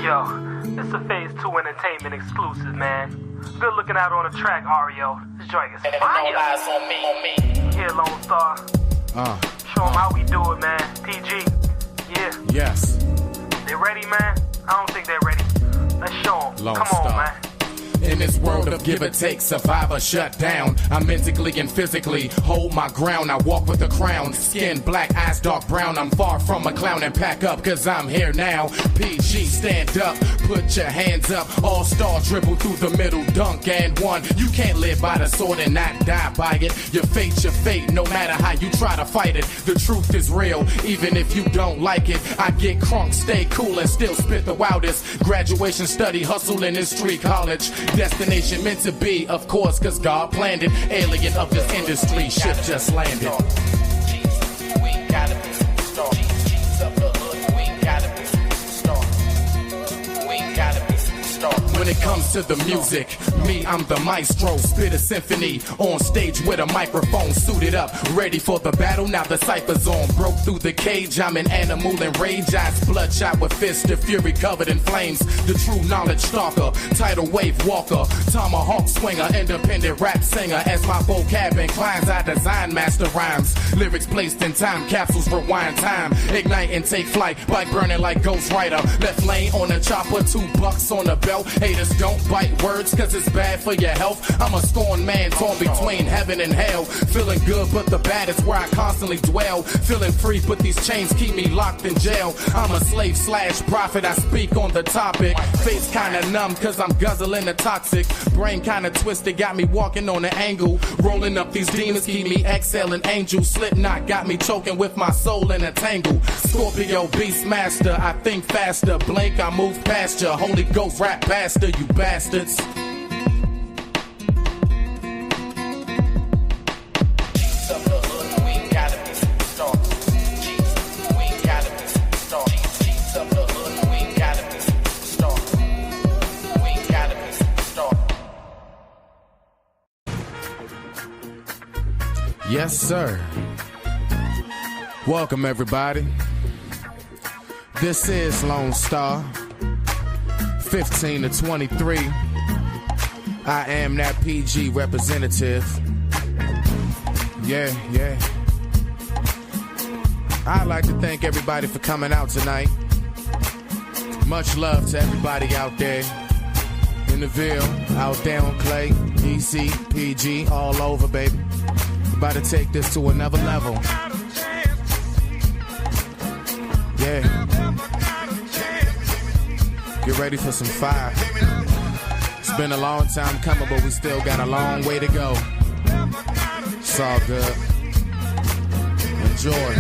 Yo, it's a Phase 2 Entertainment exclusive, man. Good looking out on the track, Ario. This joint is fire. Here, Lone Star. Show them how we do it, man. PG. Yeah. Yes. They ready, man? I don't think they're ready. Let's show them. Come on, man. In this world of give or take, survivor shut down. I mentally and physically hold my ground. I walk with a crown, skin black, eyes dark brown. I'm far from a clown and pack up, cause I'm here now. PG, stand up, put your hands up. All-star dribble through the middle, dunk and one. You can't live by the sword and not die by it. Your fate, no matter how you try to fight it. The truth is real, even if you don't like it. I get crunk, stay cool and still spit the wildest. Graduation study, hustle in this street college. Destination meant to be, of course, cause God planned it. Alien of this industry, ship just landed. When it comes to the music, me, I'm the maestro. Spit a symphony on stage with a microphone, suited up, ready for the battle. Now the cypher's on. Broke through the cage, I'm an animal in rage. Eyes bloodshot with fists of fury covered in flames. The true knowledge stalker, tidal wave walker, tomahawk swinger, independent rap singer. As my vocab inclines, I design master rhymes. Lyrics placed in time capsules, rewind time. Ignite and take flight, bike burning like Ghost Rider. Left lane on a chopper, $2 on the belt. Haters don't bite words cause it's bad for your health. I'm a scorned man torn between heaven and hell. Feeling good but the bad is where I constantly dwell. Feeling free but these chains keep me locked in jail. I'm a slave / prophet, I speak on the topic. Face kinda numb cause I'm guzzling the toxic. Brain kinda twisted, got me walking on an angle. Rolling up these demons, keep me exhaling angel. Slipknot got me choking with my soul in a tangle. Scorpio Beastmaster, I think faster. Blink, I move past ya. Holy Ghost rap bastard, you bastards. Yes, sir. Welcome, everybody. This is Lone Star, 15 to 23. I am that PG representative. Yeah. I'd like to thank everybody for coming out tonight. Much love to everybody out there in the Ville, out there on Clay, DC, PG, all over, baby. About to take this to another level. Yeah. Get ready for some fire. It's been a long time coming, but we still got a long way to go. It's all good. Enjoy.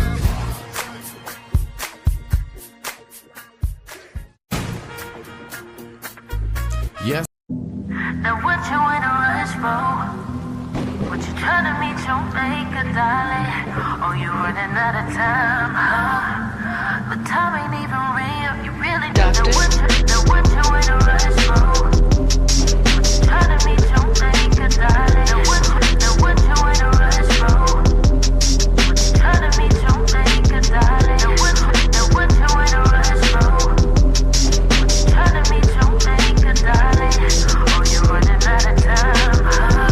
Yes. Now what you in a rush for? What you trying to meet your maker, darling? Oh, you running out of time, huh? But time ain't even real. You really don't know what you in a rush for? What you trying to meet your maker, darling? Now what you in a rush for? What you trying to meet your maker, darling? Now what you in a rush for? What you trying to meet your maker, darling? Oh, you running out of time, huh?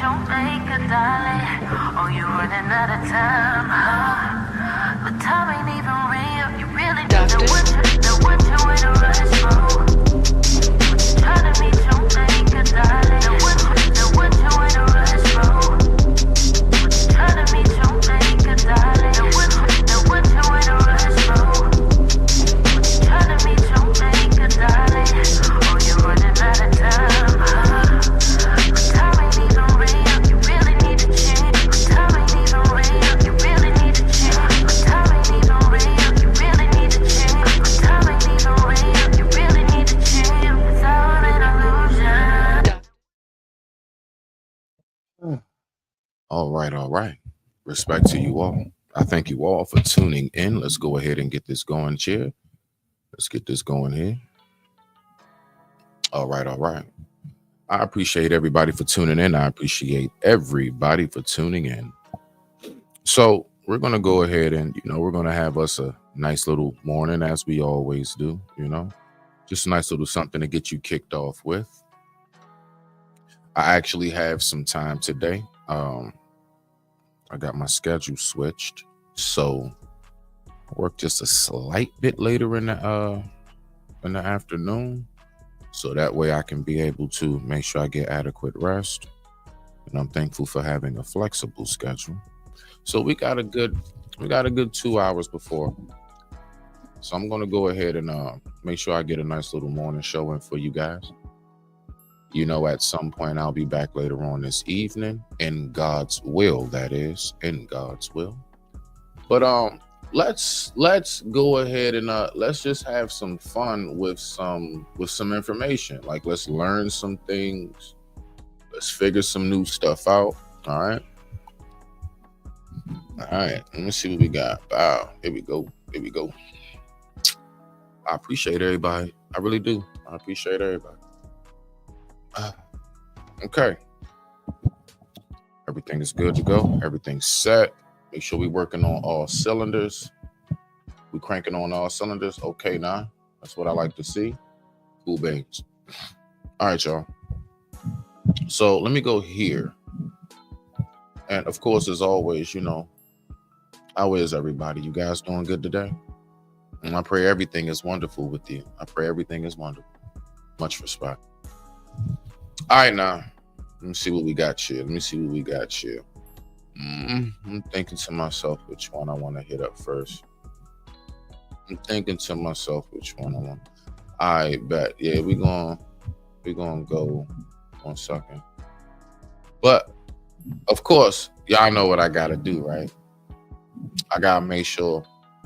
you make a darling? Oh, you running out of time, huh? But time ain't even real. You really don't know what you in a rush for. Trying to meet you make a darling. Know what you in a rush for. Trying to meet you make a darling. Know what you in a rush for. Trying to meet you make a darling. Oh, you running out of time, huh? Time ain't even real. You really need to change. Time ain't even real. You really need to change. Time ain't even real. You really need to change. Time ain't even real. You really need to change. It's all an illusion. All right. Respect to you all. I thank you all for tuning in. Let's go ahead and get this going, Chair. Let's get this going here. All right. I appreciate everybody for tuning in. I appreciate everybody for tuning in. So we're going to go ahead and, we're going to have us a nice little morning as we always do, just a nice little something to get you kicked off with. I actually have some time today. I got my schedule switched, so I work just a slight bit later in the afternoon, so that way I can be able to make sure I get adequate rest. And I'm thankful for having a flexible schedule. So we got a good 2 hours before. So I'm gonna go ahead and make sure I get a nice little morning show in for you guys. At some point I'll be back later on this evening, in God's will, that is, in God's will. But let's go ahead and let's just have some fun with some information. Like, let's learn some things. Let's figure some new stuff out. All right. Let me see what we got. Wow, here we go. I appreciate everybody. I really do. I appreciate everybody. Okay. Everything is good to go. Everything's set. Make sure we're working on all cylinders. We cranking on all cylinders. Okay, now. That's what I like to see. Cool beans. All right, y'all. So let me go here. And of course, as always, how is everybody? You guys doing good today? And I pray everything is wonderful with you. I pray everything is wonderful. Much respect. All right, now. Let me see what we got here. I'm thinking to myself which one I want to hit up first. I bet. Yeah, we're gonna go 1 second. But of course, y'all know what I gotta do, right? I gotta make sure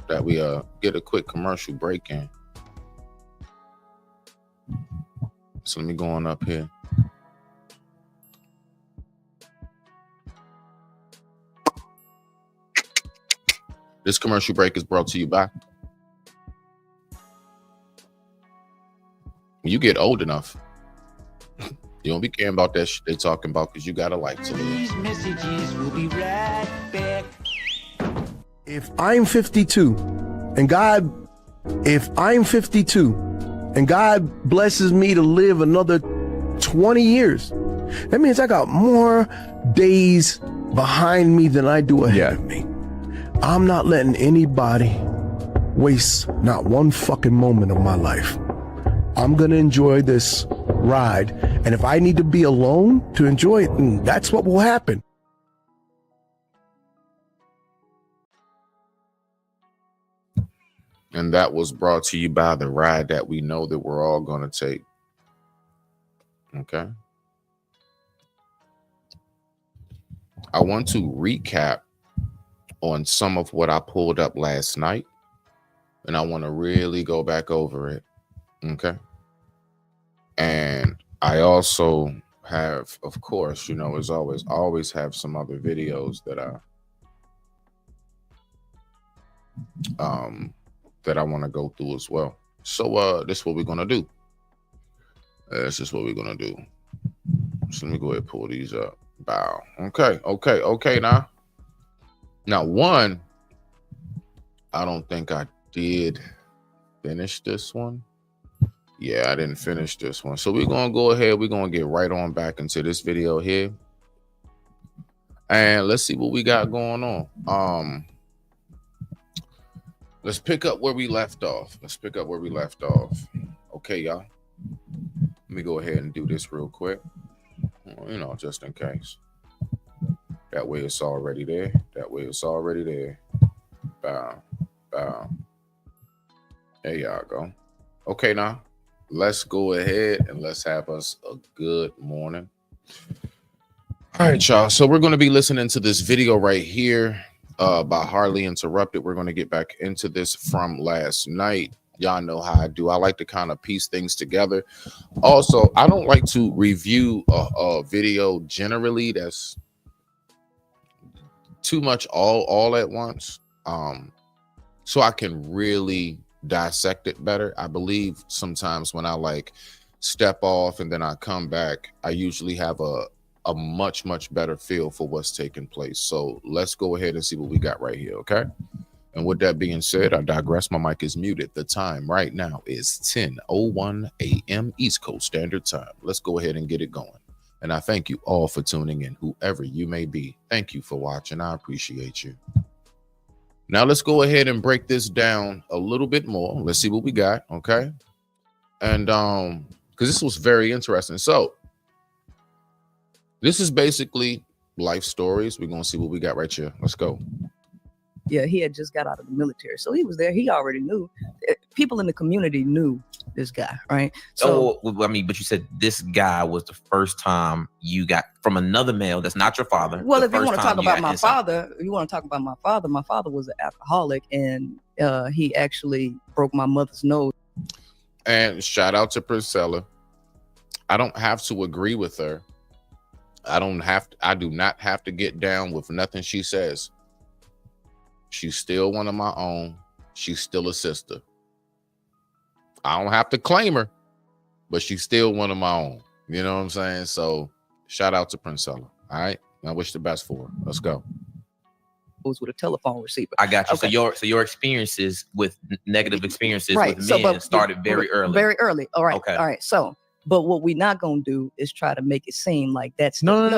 that we get a quick commercial break in. So let me go on up here. This commercial break is brought to you by. When you get old enough, you don't be caring about that shit they talking about because you got a life to live. These messages will be right back. If I'm 52 and God blesses me to live another 20 years, that means I got more days behind me than I do ahead of me. I'm not letting anybody waste not one fucking moment of my life. I'm going to enjoy this ride. And if I need to be alone to enjoy it, that's what will happen. And that was brought to you by the ride that we know that we're all going to take. Okay. I want to recap on some of what I pulled up last night, and I want to really go back over it. Okay. And I also have, of course, as always, I always have some other videos that I want to go through as well. So this is what we're gonna do. So let me go ahead and pull these up. Bow. Okay. Now, one, I don't think I did finish this one. Yeah, I didn't finish this one. So we're going to go ahead. We're going to get right on back into this video here. And let's see what we got going on. Let's pick up where we left off. Okay, y'all. Let me go ahead and do this real quick. You know, just in case. That way it's already there. Bow. There y'all go. Okay, now let's go ahead and let's have us a good morning. All right, y'all. So we're going to be listening to this video right here by Hardly Interrupted. We're going to get back into this from last night. Y'all know how I do. I like to kind of piece things together. Also, I don't like to review a video generally that's too much all at once. So I can really dissect it better. I believe sometimes when I like step off and then I come back, I usually have a much better feel for what's taking place. So let's go ahead and see what we got right here. Okay. And with that being said, I digress. My mic is muted. The time right now is 10:01 a.m. East Coast Standard Time. Let's go ahead and get it going. And I thank you all for tuning in, whoever you may be. Thank you for watching. I appreciate you. Now let's go ahead and break this down a little bit more. Let's see what we got. Okay. And because this was very interesting. So this is basically life stories. We're going to see what we got right here. Let's go. Yeah, he had just got out of the military. So he was there. He already knew. People in the community knew this guy, right? So, I mean, but you said this guy was the first time you got from another male that's not your father. Well, if you want to talk about my father, my father was an alcoholic, and he actually broke my mother's nose. And shout out to Priscilla. I don't have to agree with her. I do not have to get down with nothing she says. She's still one of my own. She's still a sister. I don't have to claim her, but she's still one of my own. You know what I'm saying? So shout out to Princella. All right. I wish the best for her. Let's go. With a telephone receiver. I got you. Okay. So your experiences with negative experiences with men started very early. Very early. All right. Okay. All right. So, but what we're not going to do is try to make it seem like that's no.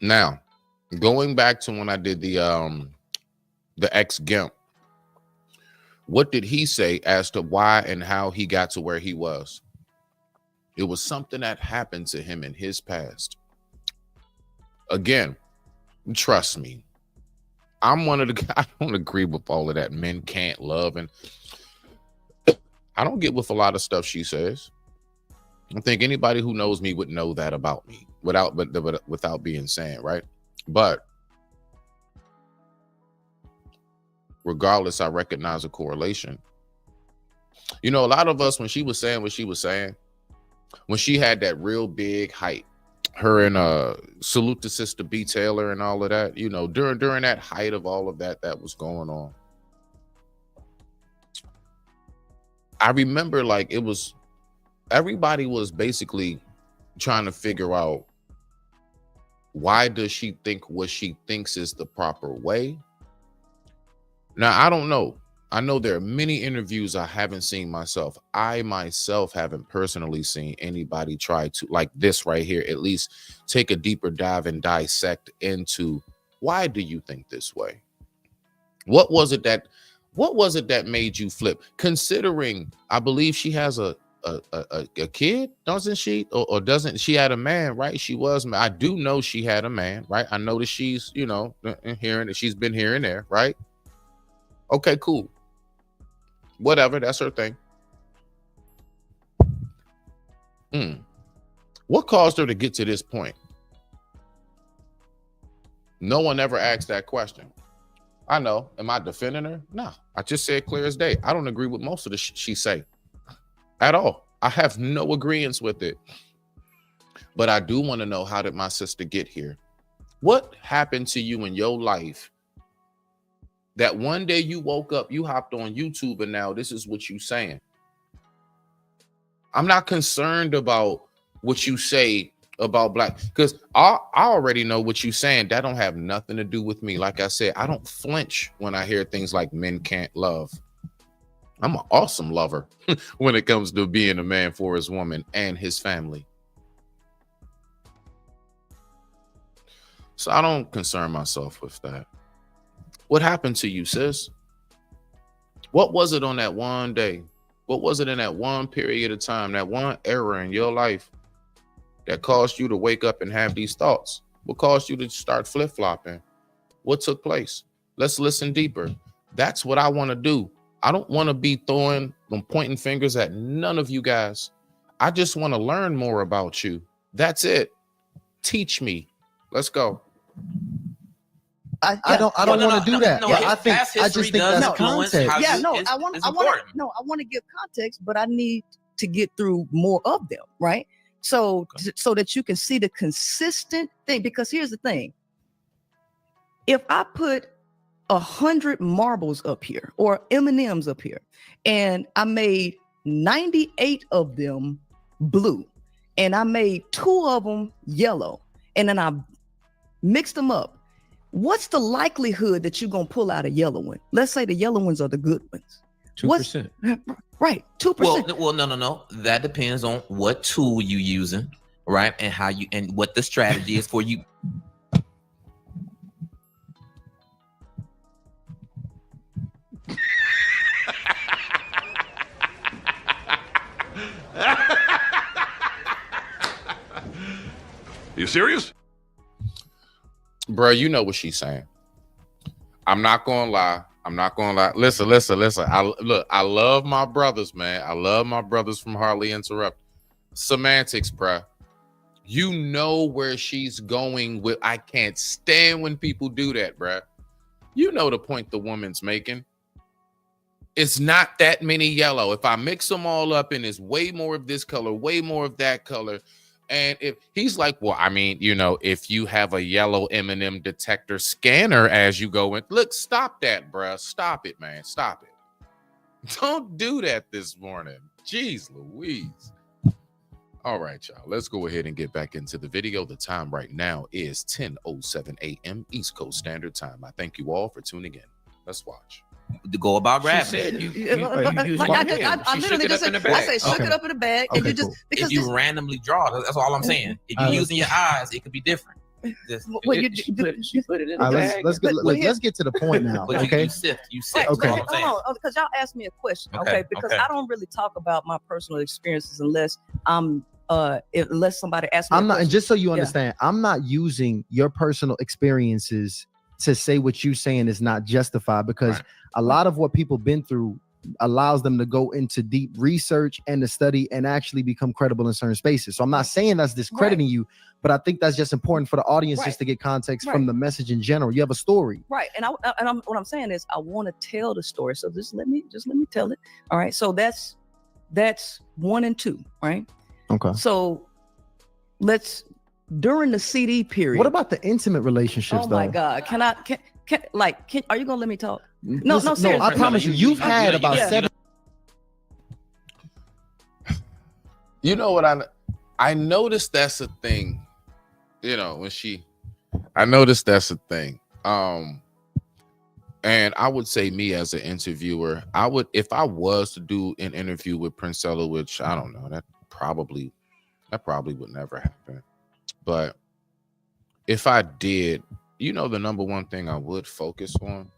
Now, going back to when I did the ex-Gimp, what did he say as to why and how he got to where he was? It was something that happened to him in his past. Again, trust me, I'm one of the, I don't agree with all of that. Men can't love, and I don't get with a lot of stuff she says. I think anybody who knows me would know that about me without being saying, right? But regardless, I recognize a correlation. You know, a lot of us, when she was saying what she was saying, when she had that real big height, her and Salute to Sister B. Taylor and all of that, you know, during that height of all of that was going on, I remember like it was, everybody was basically trying to figure out, why does she think what she thinks is the proper way? Now, I don't know. I know there are many interviews I haven't seen myself. I myself haven't personally seen anybody try to, like this right here, at least take a deeper dive and dissect into, why do you think this way? What was it that made you flip? Considering, I believe she has a kid, doesn't she? Or doesn't she had a man, right? She was, I do know she had a man, right? I know that she's, you know, hearing that she's been here and there, right? Okay, cool. Whatever, that's her thing. What caused her to get to this point? No one ever asked that question. I know. Am I defending her? No. I just said clear as day. I don't agree with most of the she say at all. I have no agreement with it. But I do want to know, how did my sister get here? What happened to you in your life that one day you woke up, you hopped on YouTube, and now this is what you saying? I'm not concerned about what you say about black, because I already know what you saying. That don't have nothing to do with me. Like I said, I don't flinch when I hear things like men can't love. I'm an awesome lover when it comes to being a man for his woman and his family. So I don't concern myself with that. What happened to you, sis? What was it on that one day? What was it in that one period of time, that one era in your life that caused you to wake up and have these thoughts? What caused you to start flip-flopping? What took place? Let's listen deeper. That's what I want to do. I don't want to be throwing them pointing fingers at none of you guys. I just want to learn more about you. That's it. Teach me. Let's go. I don't want to do that. No, but I just think that's context. I want to give context, but I need to get through more of them, right? So that you can see the consistent thing. Because here's the thing: if I put 100 marbles up here or M&Ms up here, and I made 98 of them blue, and I made 2 of them yellow, and then I mixed them up, what's the likelihood that you're going to pull out a yellow one? Let's say the yellow ones are the good ones. 2%. Right, 2%. Well, no. That depends on what tool you using, right? And how you, and what the strategy is for you. You serious? Bro, you know what she's saying. I'm not gonna lie. Listen. I love my brothers, man. I love my brothers from Hardly Interrupt. Semantics, bro. You know where she's going with. I can't stand when people do that, bro. You know the point the woman's making. It's not that many yellow. If I mix them all up and it's way more of this color, way more of that color. And if he's like, well, I mean, you know, if you have a yellow M&M detector scanner as you go in, look, stop that, bruh. Stop it, man. Stop it. Don't do that this morning. Jeez Louise. All right, y'all. Let's go ahead and get back into the video. The time right now is 10:07 a.m. East Coast Standard Time. I thank you all for tuning in. Let's watch. To go about grabbing. I literally just said, I say, suck it up in the bag, and you just because if you randomly draw, that's all I'm saying. If you're using your eyes, it could be different. You put it in the bag. Let's get to the point now. Okay. You sift. Okay. Hold on, because y'all asked me a question. Okay. Because I don't really talk about my personal experiences unless somebody asks me. I'm not, and just so you understand, I'm not using your personal experiences to say what you saying is not justified, because a lot of what people been through allows them to go into deep research and to study and actually become credible in certain spaces. So I'm not saying that's discrediting you, but I think that's just important for the audience just to get context from the message in general. You have a story, right? And what I'm saying is I want to tell the story, so just let me tell it. All right, so that's 1 and 2, right? Okay. So during the CD period. What about the intimate relationships? Oh my God! Are you gonna let me talk? No, seriously. I promise you. You've had about 7. You know what I noticed that's a thing. You know, I noticed that's a thing. And I would say me as an interviewer, if I was to do an interview with Princella, which I don't know, that probably would never happen. But if I did, you know, the number one thing I would focus on,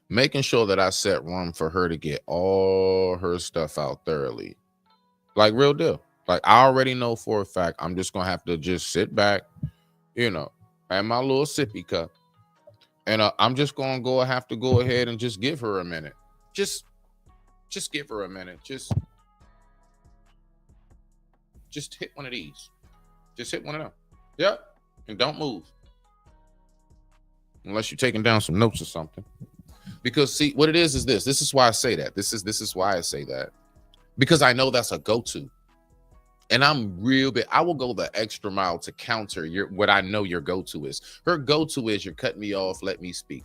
making sure that I set room for her to get all her stuff out thoroughly. Like, real deal. Like, I already know for a fact I'm just going to have to just sit back, you know, and my little sippy cup. And I'm just going to have to go ahead and just give her a minute. Just give her a minute. Just hit one of these. Just hit one of them. Yep. And don't move. Unless you're taking down some notes or something. Because see, what it is this. This is why I say that. This is why I say that. Because I know that's a go-to. And I'm real big. I will go the extra mile to counter what I know your go-to is. Her go-to is you're cutting me off, let me speak.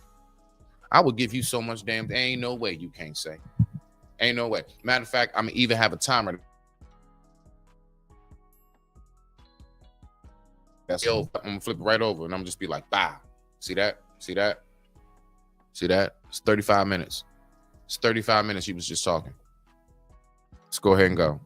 I will give you so much damn. There ain't no way you can't say. Ain't no way. Matter of fact, I'm gonna even have a timer. I'm gonna flip it right over and I'm just be like, bah. See that? See that? See that? It's 35 minutes. It's 35 minutes. He was just talking. Let's go ahead and go.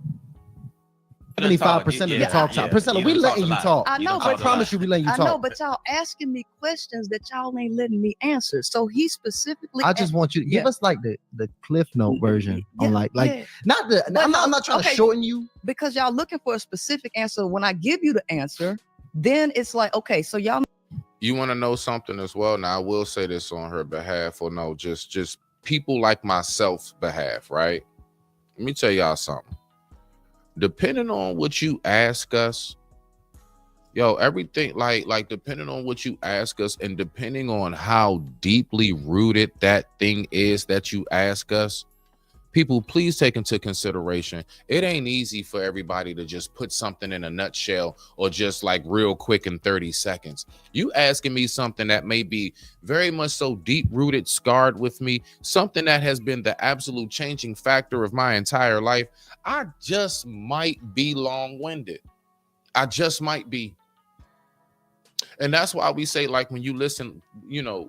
75% of the talk time. Priscilla, we letting you talk. I know, I promise you, we letting you talk. I know, but y'all asking me questions that y'all ain't letting me answer. So he specifically. I just want you to give us like the Cliff Note version on not the. I'm not trying to shorten you because y'all looking for a specific answer. When I give you the answer, then it's like, okay, so y'all. You want to know something as well? Now I will say this on her behalf, or no, just people like myself's behalf, right? Let me tell y'all something. Depending on what you ask us, everything like depending on what you ask us and depending on how deeply rooted that thing is that you ask us, people, please take into consideration, it ain't easy for everybody to just put something in a nutshell or just like real quick in 30 seconds. You asking me something that may be very much so deep rooted, scarred with me, something that has been the absolute changing factor of my entire life. I just might be long-winded. I just might be. And that's why we say, like, when you listen,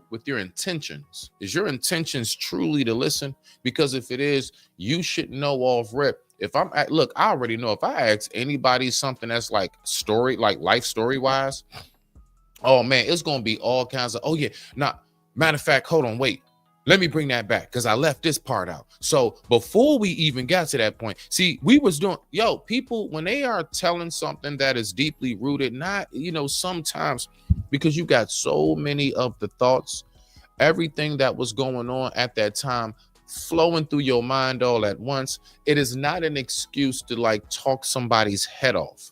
with your intentions, is your intentions truly to listen? Because if it is, you should know off rip. If I already know if I ask anybody something that's like story, like life story wise, oh man, it's going to be all kinds of, matter of fact, hold on, wait. Let me bring that back because I left this part out. So before we even got to that point, see, we was doing, people, when they are telling something that is deeply rooted, not, sometimes because you got so many of the thoughts, everything that was going on at that time flowing through your mind all at once, it is not an excuse to like talk somebody's head off,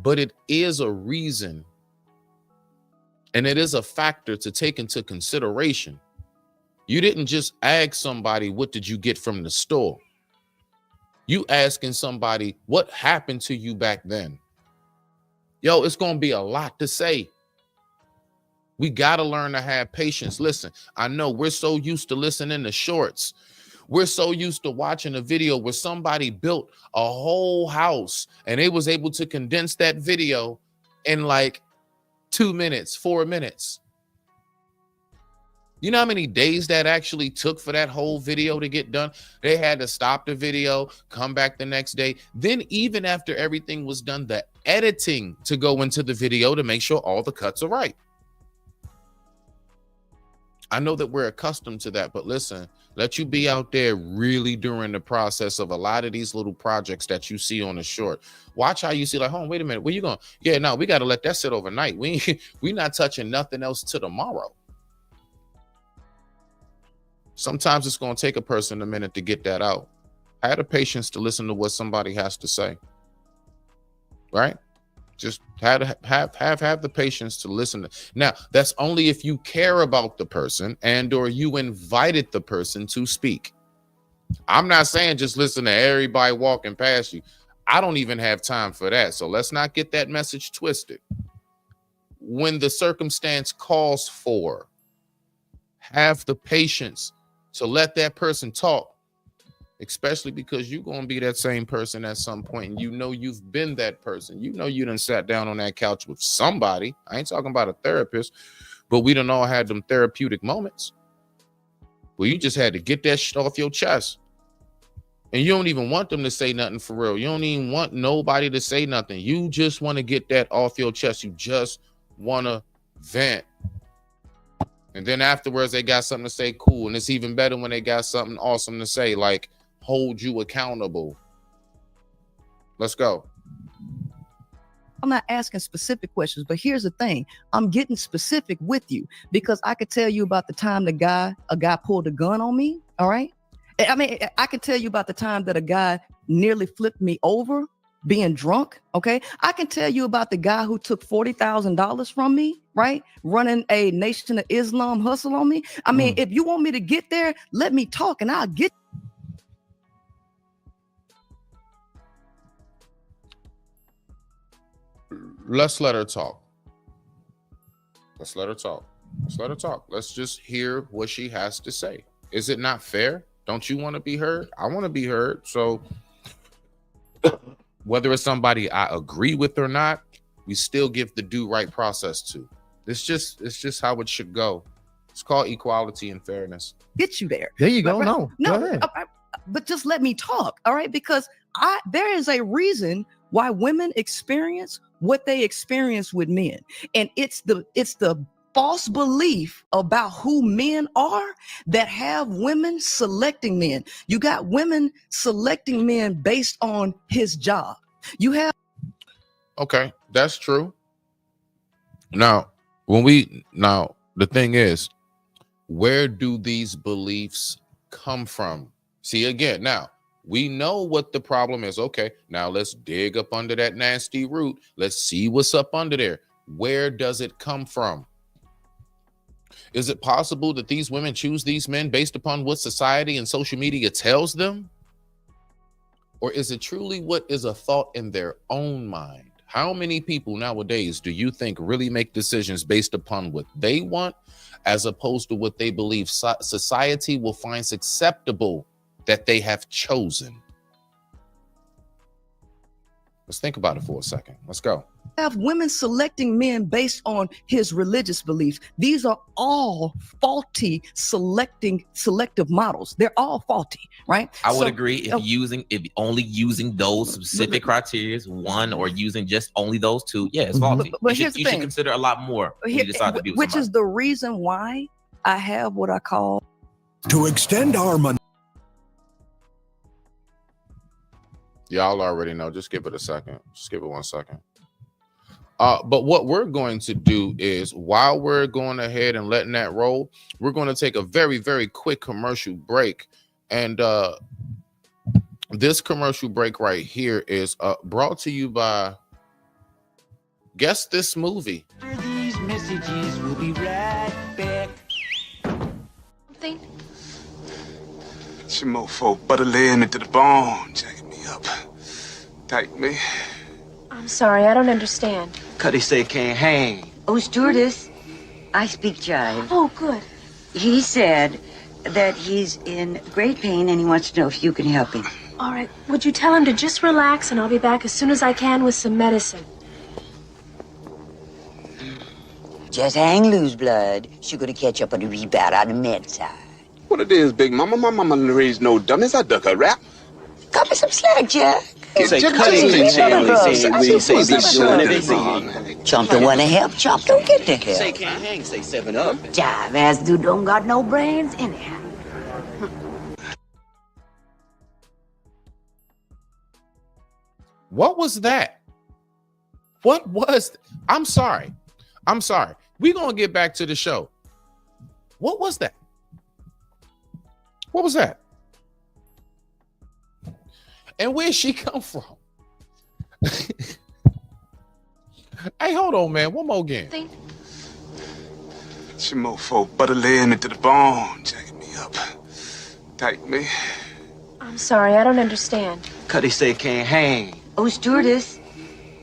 but it is a reason and it is a factor to take into consideration. You didn't just ask somebody, what did you get from the store? You asking somebody, what happened to you back then? It's going to be a lot to say. We got to learn to have patience. Listen, I know we're so used to listening to shorts. We're so used to watching a video where somebody built a whole house and they was able to condense that video in like 2 minutes, 4 minutes. You know how many days that actually took for that whole video to get done? They had to stop the video, come back the next day. Then even after everything was done, the editing to go into the video to make sure all the cuts are right. I know that we're accustomed to that, but listen, let you be out there really during the process of a lot of these little projects that you see on the short. Watch how you see like, wait a minute, where you going? Yeah, no, we got to let that sit overnight. We not touching nothing else till tomorrow. Sometimes it's going to take a person a minute to get that out. Have the patience to listen to what somebody has to say. Right? Just have the patience to listen. Now, that's only if you care about the person and or you invited the person to speak. I'm not saying just listen to everybody walking past you. I don't even have time for that. So let's not get that message twisted. When the circumstance calls for, have the patience to let that person talk, especially because you're going to be that same person at some point, and you've been that person. You done sat down on that couch with somebody. I ain't talking about a therapist, but we done all had them therapeutic moments where you just had to get that shit off your chest. And you don't even want them to say nothing for real. You don't even want nobody to say nothing. You just want to get that off your chest. You just want to vent. And then afterwards, they got something to say, cool. And it's even better when they got something awesome to say, like hold you accountable. Let's go. I'm not asking specific questions, but here's the thing. I'm getting specific with you because I could tell you about the time a guy pulled a gun on me. All right. I mean, I could tell you about the time that a guy nearly flipped me over being drunk. Okay. I can tell you about the guy who took $40,000 from me, right? Running a Nation of Islam hustle on me. I mean, if you want me to get there, let me talk and I'll get. Let's let her talk. Let's let her talk. Let's let her talk. Let's just hear what she has to say. Is it not fair? Don't you want to be heard? I want to be heard. So whether it's somebody I agree with or not, we still give the due right process to. It's just how it should go. It's called equality and fairness. Get you there. There you go. No, but just let me talk. All right. Because there is a reason why women experience what they experience with men. And it's the false belief about who men are that have women selecting men. You got women selecting men based on his job. You have. Okay, that's true. Now, the thing is, where do these beliefs come from? See, again, now we know what the problem is. Okay, now let's dig up under that nasty root. Let's see what's up under there. Where does it come from? Is it possible that these women choose these men based upon what society and social media tells them? Or is it truly what is a thought in their own mind? How many people nowadays do you think really make decisions based upon what they want as opposed to what they believe society will find acceptable that they have chosen? Let's think about it for a second. Let's go. Have women selecting men based on his religious beliefs. These are all faulty selective models. They're all faulty, right? I would agree if only using those specific criteria, one, or using just only those two, yeah, it's faulty. But you should consider a lot more when you decide to be with which somebody. is the reason why I have what I call to extend our money. Y'all already know. Just give it a second. Just give it 1 second. But what we're going to do is, while we're going ahead and letting that roll, we're going to take a very, very quick commercial break. And this commercial break right here is brought to you by Guess This Movie. After these messages, we'll be right back. It's your mofo butter laying into the bone, jacking me up. Tight me. I'm sorry, I don't understand. Cuddy say can't hang. Oh, stewardess, I speak jive. Oh, good. He said that he's in great pain and he wants to know if you can help him. All right, would you tell him to just relax and I'll be back as soon as I can with some medicine? Just hang loose, blood. She's gonna catch up on the rebound on the med side. What it is, Big Mama? My mama didn't raise no dummies. I duck a rap. Cut me some slack, Jack. Say Cuddy can Chump don't want to help. Chump don't get the help. Say can't hang. Say 7-Up. Jive ass dude don't got no brains anyhow. What was that? What was? I'm sorry. We're gonna get back to the show. What was that? What was that? And where'd she come from? Hey, hold on, man. One more again. It's your mofo butter laying into the bone, jacking me up. Tight me. I'm sorry, I don't understand. Cuddy say can't hang. Oh, stewardess,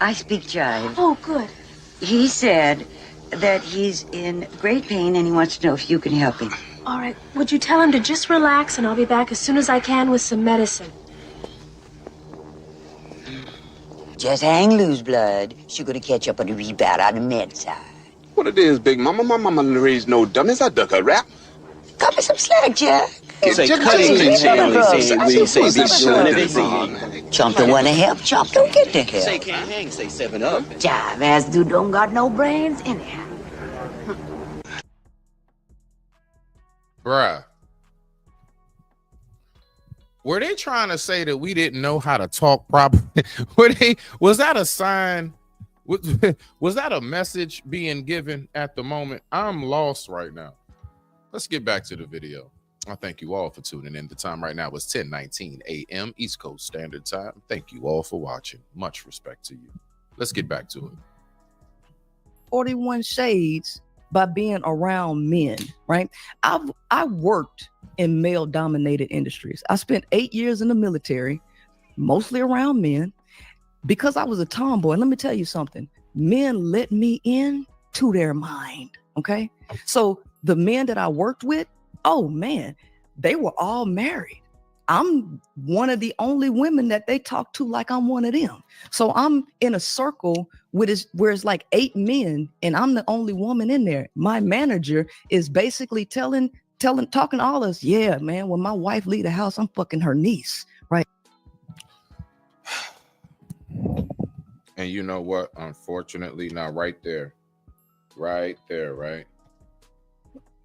I speak jive. Oh, good. He said that he's in great pain and he wants to know if you can help him. All right, would you tell him to just relax and I'll be back as soon as I can with some medicine? Just hang loose, blood. She's gonna catch up on the rebound on the med side. What it is, Big Mama? My mama didn't raise no dummies. I duck a rap. Cut me some slack, Jack. Say Cuddy can Chump don't want to help. Chump don't get the help. Say can't hang. Say 7-Up. Jive ass dude don't got no brains anyhow. Bruh. Were they trying to say that we didn't know how to talk properly? Was that a sign? Was that a message being given at the moment? I'm lost right now. Let's get back to the video. I thank you all for tuning in. The time right now is 10:19 a.m. East Coast Standard Time. Thank you all for watching. Much respect to you. Let's get back to it. 41 Shades by being around men, right? I worked in male-dominated industries. I spent 8 years in the military, mostly around men, because I was a tomboy. And let me tell you something. Men let me in to their mind, okay? So the men that I worked with, oh man, they were all married. I'm one of the only women that they talk to like I'm one of them. So I'm in a circle where it's like 8 men and I'm the only woman in there. My manager is basically talking to all us, yeah, man, when my wife leave the house, I'm fucking her niece, right? And you know what? Unfortunately, now right there, right?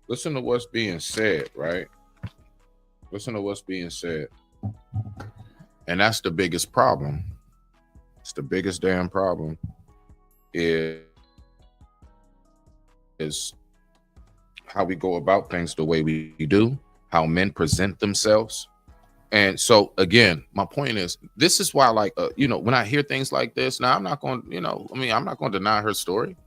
Listen to what's being said, right? Listen to what's being said. And that's the biggest problem. It's the biggest damn problem is how we go about things the way we do, how men present themselves. And so again, my point is, this is why, like, when I hear things like this, now I'm not going, I'm not going to deny her story.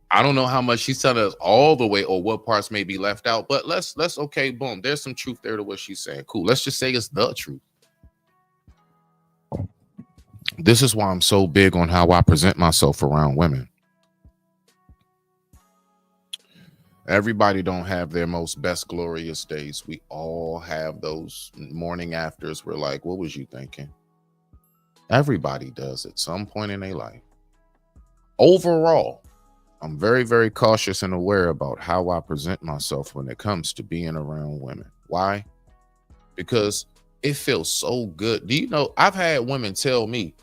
I don't know how much she's telling us all the way or what parts may be left out, but let's okay, boom, there's some truth there to what she's saying. Cool. Let's just say it's the truth. This is why I'm so big on how I present myself around women. Everybody don't have their most best glorious days. We all have those morning afters. We're like, what was you thinking? Everybody does at some point in their life. Overall, I'm very, very cautious and aware about how I present myself when it comes to being around women. Why? Because it feels so good. Do you know, I've had women tell me,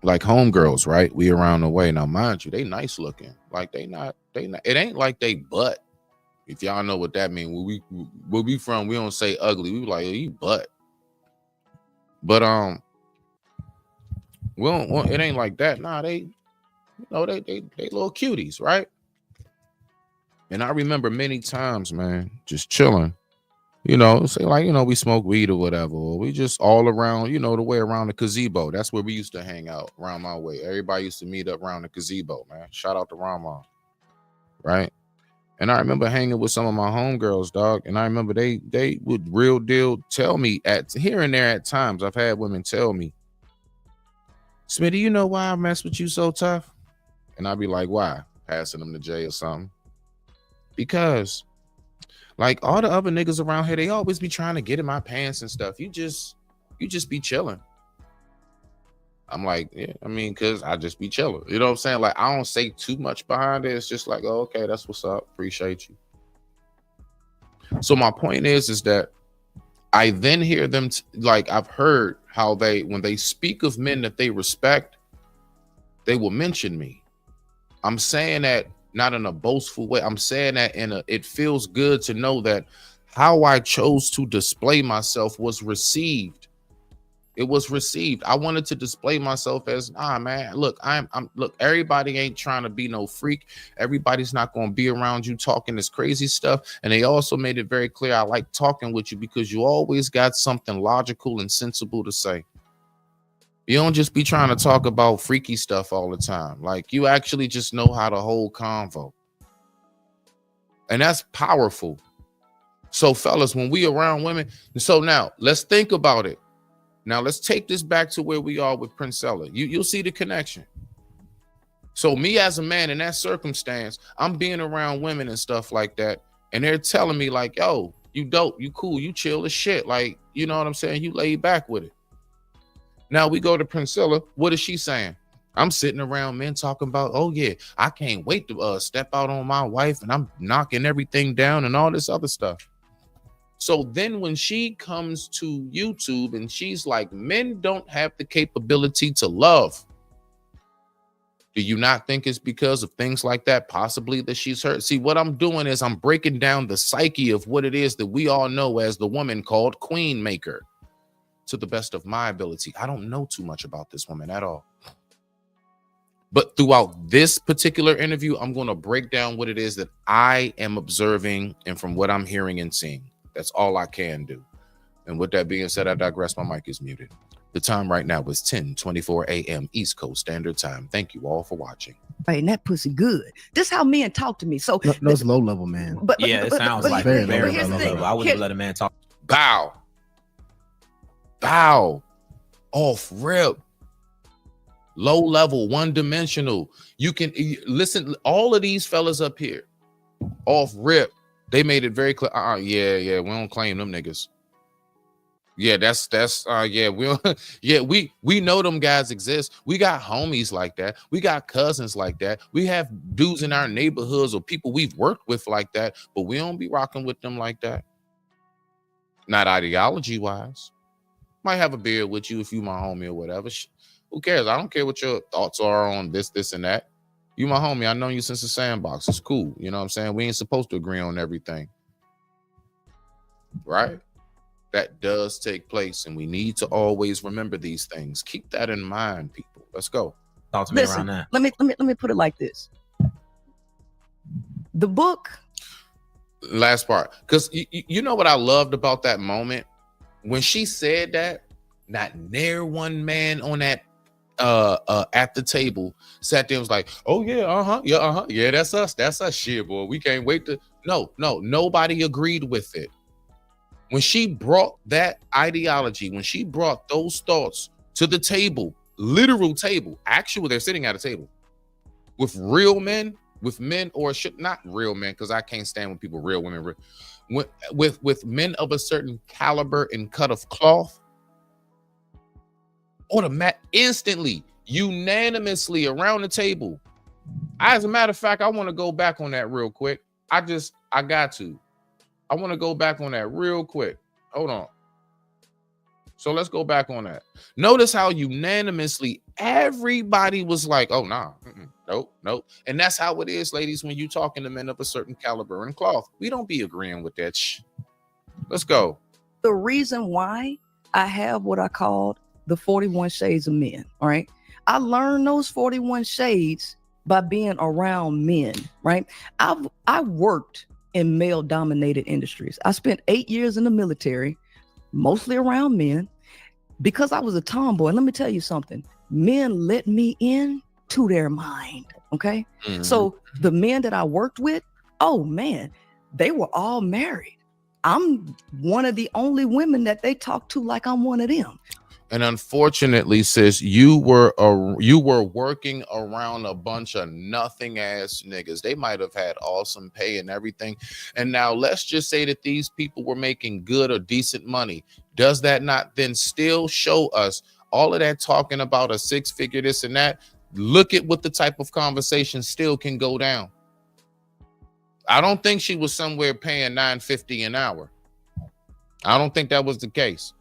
like homegirls, right? We around the way. Now, mind you, they nice looking. Like they not, it ain't like they butt. If y'all know what that means, where we from, we don't say ugly. We like, oh, you butt. But we don't, it ain't like that. Nah, they little cuties, right? And I remember many times, man, just chilling, say like, we smoke weed or whatever, or we just all around, the way around the gazebo. That's where we used to hang out around my way. Everybody used to meet up around the gazebo, man. Shout out to Rama, right? And I remember hanging with some of my homegirls, dog. And I remember they would real deal tell me at here and there at times. I've had women tell me, Smitty, you know why I mess with you so tough? And I'd be like, why? Passing them to Jay or something. Because like all the other niggas around here, they always be trying to get in my pants and stuff. You just be chilling. I'm like, yeah, I mean, cause I just be chilling. You know what I'm saying? Like, I don't say too much behind it. It's just like, oh, okay, that's what's up. Appreciate you. So my point is that I then hear them, like I've heard how when they speak of men that they respect, they will mention me. I'm saying that not in a boastful way. I'm saying that it feels good to know that how I chose to display myself was received. It was received. I wanted to display myself as, man, look, look, everybody ain't trying to be no freak. Everybody's not going to be around you talking this crazy stuff. And they also made it very clear, I like talking with you because you always got something logical and sensible to say. You don't just be trying to talk about freaky stuff all the time. Like, you actually just know how to hold convo. And that's powerful. So fellas, when we around women, so now let's think about it. Now let's take this back to where we are with Princella. You'll see the connection. So me as a man in that circumstance, I'm being around women and stuff like that. And they're telling me like, yo, you dope, you cool, you chill as shit. Like, you know what I'm saying? You laid back with it. Now we go to Princella. What is she saying? I'm sitting around men talking about, oh yeah, I can't wait to step out on my wife and I'm knocking everything down and all this other stuff. So then when she comes to YouTube and she's like, men don't have the capability to love. Do you not think it's because of things like that, possibly, that she's hurt? See, what I'm doing is I'm breaking down the psyche of what it is that we all know as the woman called Queen Maker. To the best of my ability. I don't know too much about this woman at all. But throughout this particular interview, I'm going to break down what it is that I am observing and from what I'm hearing and seeing. That's all I can do. And with that being said, I digress. My mic is muted. The time right now is 10:24 a.m. East Coast Standard Time. Thank you all for watching. Right, and that pussy good. This how men talk to me. So no, it's low level, man. But it sounds like very low level. I wouldn't let a man talk. Bow. Off rip. Low level, one dimensional. You can listen. All of these fellas up here, off rip. They made it very clear. Yeah, we don't claim them niggas. Yeah, that's we know them guys exist. We got homies like that. We got cousins like that. We have dudes in our neighborhoods or people we've worked with like that, but we don't be rocking with them like that. Not ideology wise. Might have a beer with you if you my homie or whatever. Who cares? I don't care what your thoughts are on this, and that. You my homie. I know you since the sandbox. It's cool. You know what I'm saying? We ain't supposed to agree on everything. Right? That does take place, and we need to always remember these things. Keep that in mind, people. Let's go. Talk to me around that. Let me put it like this. The book. Last part, because you know what I loved about that moment when she said that. Not near one man on that at the table sat there and was like, oh yeah, that's us, shit, boy. We can't wait to. No, nobody agreed with it. When she brought that ideology, when she brought those thoughts to the table, literal table, actually they're sitting at a table with real men, with men, or should not real men, because I can't stand when people real women, with men of a certain caliber and cut of cloth. Instantly, unanimously around the table. As a matter of fact, I want to go back on that real quick. I want to go back on that real quick. Hold on. So let's go back on that. Notice how unanimously everybody was like, oh, nah, nope. And that's how it is, ladies, when you talking to men of a certain caliber and cloth. We don't be agreeing with that. Let's go. The reason why I have what I called the 41 Shades of Men, all right? I learned those 41 shades by being around men, right? I worked in male-dominated industries. I spent 8 years in the military, mostly around men, because I was a tomboy. Let me tell you something. Men let me in to their mind, okay? Mm-hmm. So the men that I worked with, oh man, they were all married. I'm one of the only women that they talk to like I'm one of them. And unfortunately, sis, you were working around a bunch of nothing ass niggas. They might have had awesome pay and everything. And now let's just say that these people were making good or decent money. Does that not then still show us all of that talking about a 6-figure this and that? Look at what the type of conversation still can go down. I don't think she was somewhere paying $9.50 an hour. I don't think that was the case.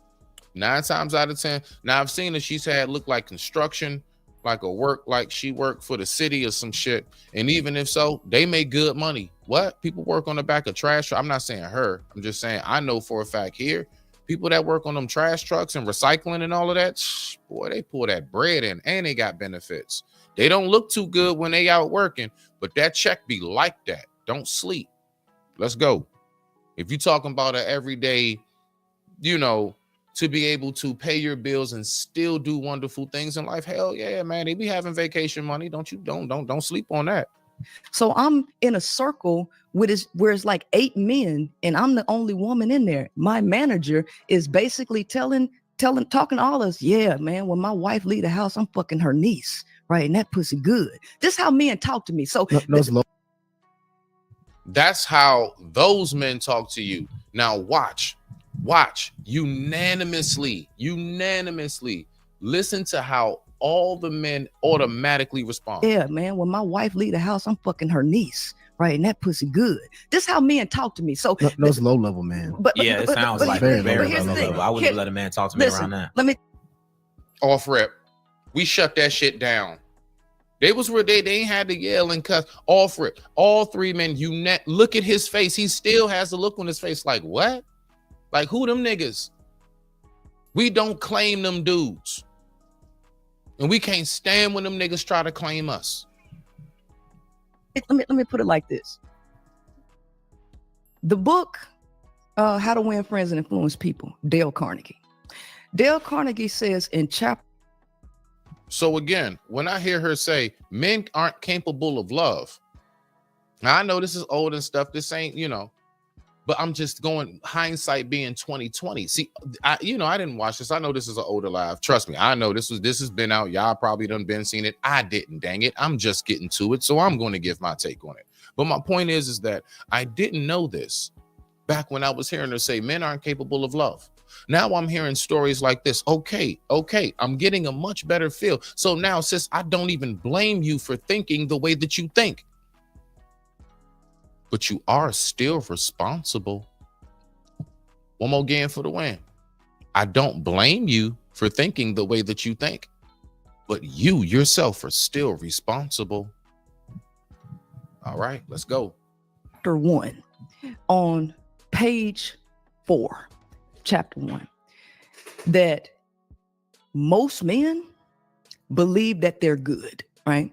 9 times out of 10. Now I've seen that she's had look like construction, like a work, like she worked for the city or some shit. And even if so, they make good money. What? People work on the back of trash. I'm not saying her. I'm just saying I know for a fact here, people that work on them trash trucks and recycling and all of that, boy, they pull that bread in and they got benefits. They don't look too good when they out working, but that check be like that. Don't sleep. Let's go. If you're talking about an everyday, to be able to pay your bills and still do wonderful things in life, hell yeah, man. They be having vacation money. Don't sleep on that. So I'm in a circle where it's like 8 men and I'm the only woman in there. My manager is basically talking to all of us, yeah, man, when my wife leave the house, I'm fucking her niece, right? And that pussy good. This is how men talk to me. So that's how those men talk to you. Now watch unanimously listen to how all the men automatically respond. Yeah, man, when my wife leave the house, I'm fucking her niece, right? And that pussy good. This is how men talk to me. So those low level men. It sounds like very low level. I wouldn't let a man talk to me around that. Let me off rip. We shut that shit down. They was where they ain't had to yell and cuss. Off rip. All 3 men. Look at his face. He still has the look on his face like what? Like who them niggas? We don't claim them dudes. And we can't stand when them niggas try to claim us. Let me put it like this. The book, How to Win Friends and Influence People, Dale Carnegie. Dale Carnegie says in chapter. So again, when I hear her say men aren't capable of love. Now I know this is old and stuff. This ain't, but I'm just going hindsight being 2020. See, I didn't watch this. I know this is an older live. Trust me. I know this has been out. Y'all probably done been seen it. I didn't, dang it. I'm just getting to it. So I'm going to give my take on it. But my point is that I didn't know this back when I was hearing her say men aren't capable of love. Now I'm hearing stories like this. Okay. I'm getting a much better feel. So now, sis, I don't even blame you for thinking the way that you think. But you are still responsible. One more game for the win. I don't blame you for thinking the way that you think, but you yourself are still responsible. All right, let's go. Chapter 1 on page 4, chapter 1, that most men believe that they're good, right?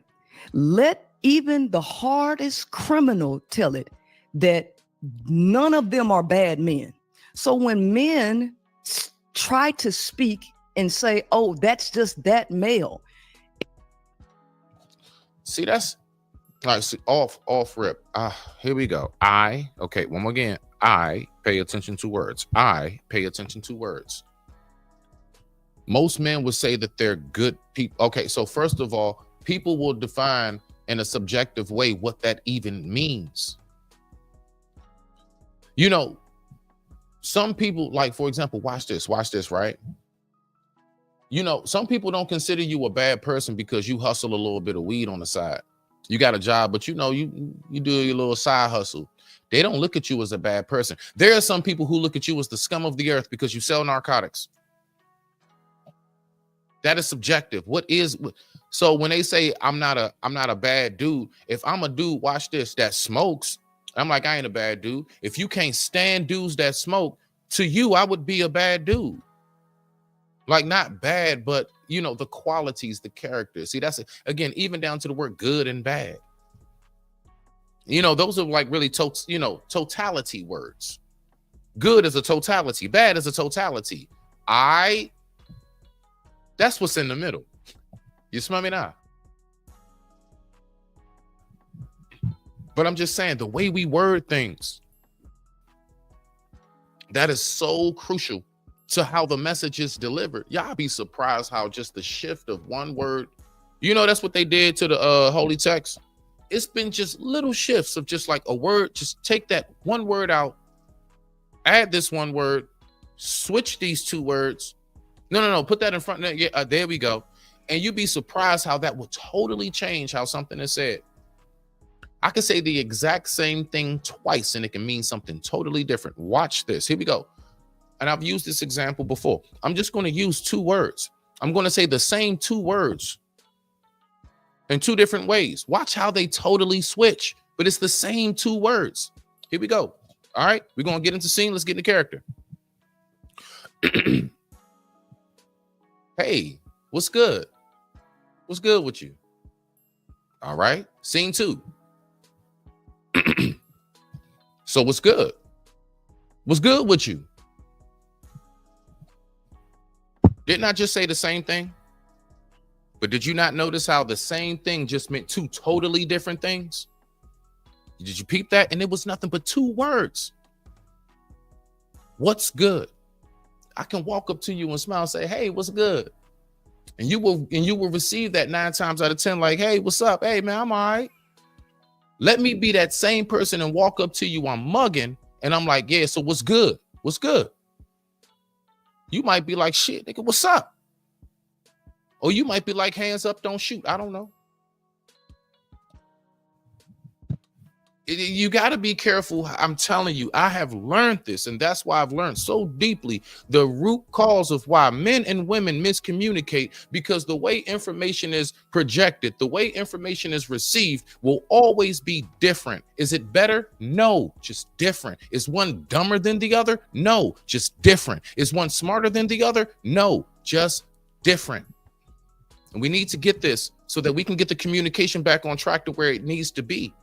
Let even the hardest criminal tell it that none of them are bad men. So when men try to speak and say, oh, that's just that male. See, that's all right. See, off rip. Here we go. One more again. I pay attention to words. I pay attention to words. Most men would say that they're good people. Okay, so first of all, people will define in a subjective way what that even means. You know, some people, like, for example, watch this, right? You know, some people don't consider you a bad person because you hustle a little bit of weed on the side. You got a job, but you know, you do your little side hustle. They don't look at you as a bad person. There are some people who look at you as the scum of the earth because you sell narcotics. That is subjective. So when they say I'm not a bad dude, if I'm a dude, watch this, that smokes, I'm like, I ain't a bad dude. If you can't stand dudes that smoke, to you, I would be a bad dude. Like, not bad, but you know, the qualities, the characters. See, that's it. Again, even down to the word good and bad. You know, those are like really totality words. Good is a totality, bad is a totality. That's what's in the middle. You smell me now? But I'm just saying, the way we word things, that is so crucial to how the message is delivered. Y'all be surprised how just the shift of one word, you know, that's what they did to the holy text. It's been just little shifts of just like a word, just take that one word out, add this one word, switch these two words. No, put that in front. Yeah, there we go. And you'd be surprised how that will totally change how something is said. I can say the exact same thing twice and it can mean something totally different. Watch this. Here we go. And I've used this example before. I'm just going to use two words. I'm going to say the same two words in two different ways. Watch how they totally switch, but it's the same two words. Here we go. All right, we're going to get into scene. Let's get into character. Hey, what's good? What's good with you? All right, scene 2. So what's good? What's good with you? Didn't I just say the same thing? But did you not notice how the same thing just meant two totally different things? Did you peep that? And it was nothing but two words. What's good? I can walk up to you and smile and say, hey, what's good? And you will receive that 9 times out of 10, like, hey, what's up? Hey, man, I'm all right. Let me be that same person and walk up to you, I'm mugging, and I'm like, yeah, so what's good? What's good? You might be like, shit, nigga, what's up? Or you might be like, hands up, don't shoot. I don't know. You got to be careful. I'm telling you, I have learned this, and that's why I've learned so deeply the root cause of why men and women miscommunicate, because the way information is projected, the way information is received will always be different. Is it better? No, just different. Is one dumber than the other? No, just different. Is one smarter than the other? No, just different. And we need to get this so that we can get the communication back on track to where it needs to be.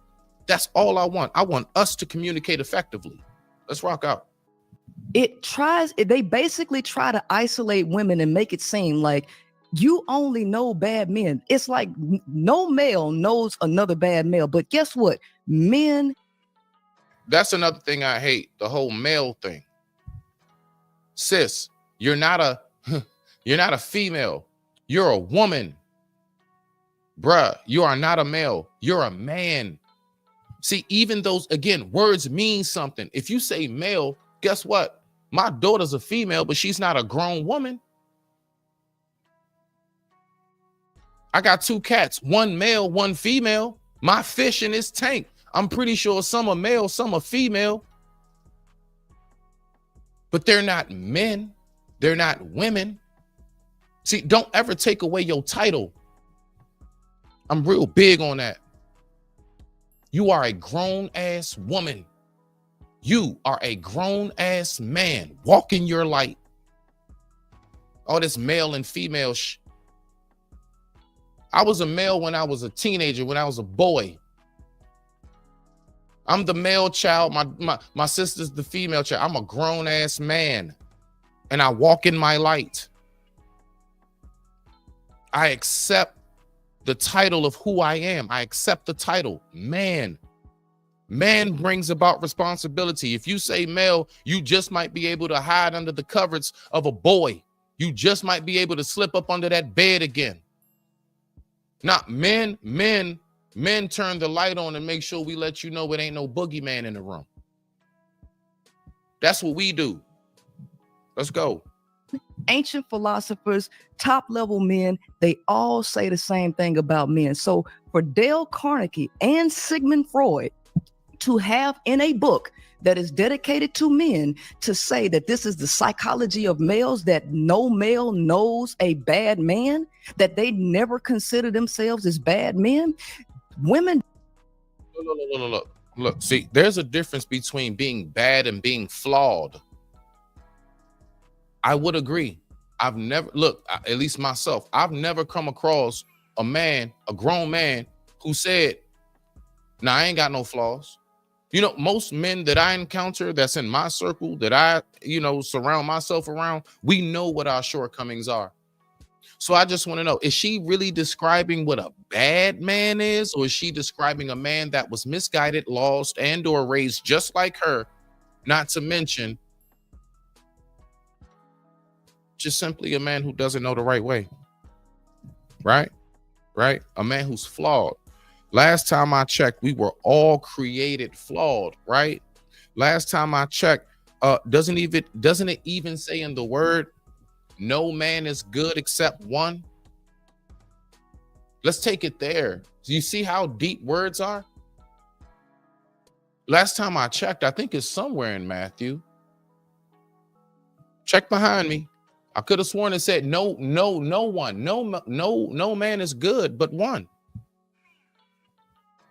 That's all I want. I want us to communicate effectively. Let's rock out. They basically try to isolate women and make it seem like you only know bad men. It's like no male knows another bad male. But guess what? Men. That's another thing I hate, the whole male thing. Sis, you're not a female. You're a woman. Bruh, you are not a male. You're a man. See, even those, again, words mean something. If you say male, guess what? My daughter's a female, but she's not a grown woman. I got 2 cats, one male, one female. My fish in this tank, I'm pretty sure some are male, some are female. But they're not men. They're not women. See, don't ever take away your title. I'm real big on that. You are a grown-ass woman. You are a grown-ass man. Walk in your light. All this male and female I was a male when I was a teenager, when I was a boy. I'm the male child. My sister's the female child. I'm a grown-ass man, and I walk in my light. I accept the title of who I am. I accept the title, man. Man brings about responsibility. If you say male, you just might be able to hide under the covers of a boy. You just might be able to slip up under that bed again. Not men turn the light on and make sure we let you know it ain't no boogeyman in the room. That's what we do. Let's go. Ancient philosophers, top level men, they all say the same thing about men. So for Dale Carnegie and Sigmund Freud to have in a book that is dedicated to men to say that this is the psychology of males, that no male knows a bad man, that they never consider themselves as bad men, women. Look, see, there's a difference between being bad and being flawed. I would agree. I've never, at least myself, I've never come across a man, a grown man, who said, nah, I ain't got no flaws. You know, most men that I encounter that's in my circle, that I, surround myself around, we know what our shortcomings are. So I just want to know, is she really describing what a bad man is, or is she describing a man that was misguided, lost, and or raised just like her, not to mention just simply a man who doesn't know the right way? Right? A man who's flawed. Last time I checked, we were all created flawed, right? Last time I checked, doesn't it even say in the word, no man is good except one? Let's take it there. Do you see how deep words are? Last time I checked, I think it's somewhere in Matthew. Check behind me. I could have sworn it said no one. No man is good but one.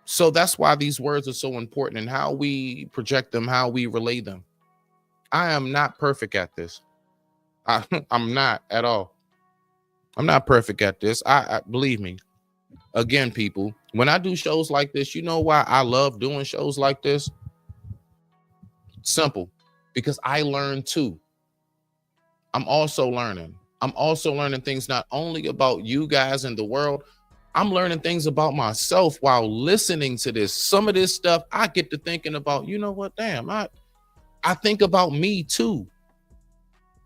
So that's why these words are so important, and how we project them, how we relay them. I am not perfect at this. I'm not at all. I'm not perfect at this. I believe me. Again, people, when I do shows like this, you know why I love doing shows like this? Simple. Because I learn too. I'm also learning. I'm also learning things not only about you guys in the world. I'm learning things about myself while listening to this. Some of this stuff I get to thinking about, you know what, damn, I think about me too.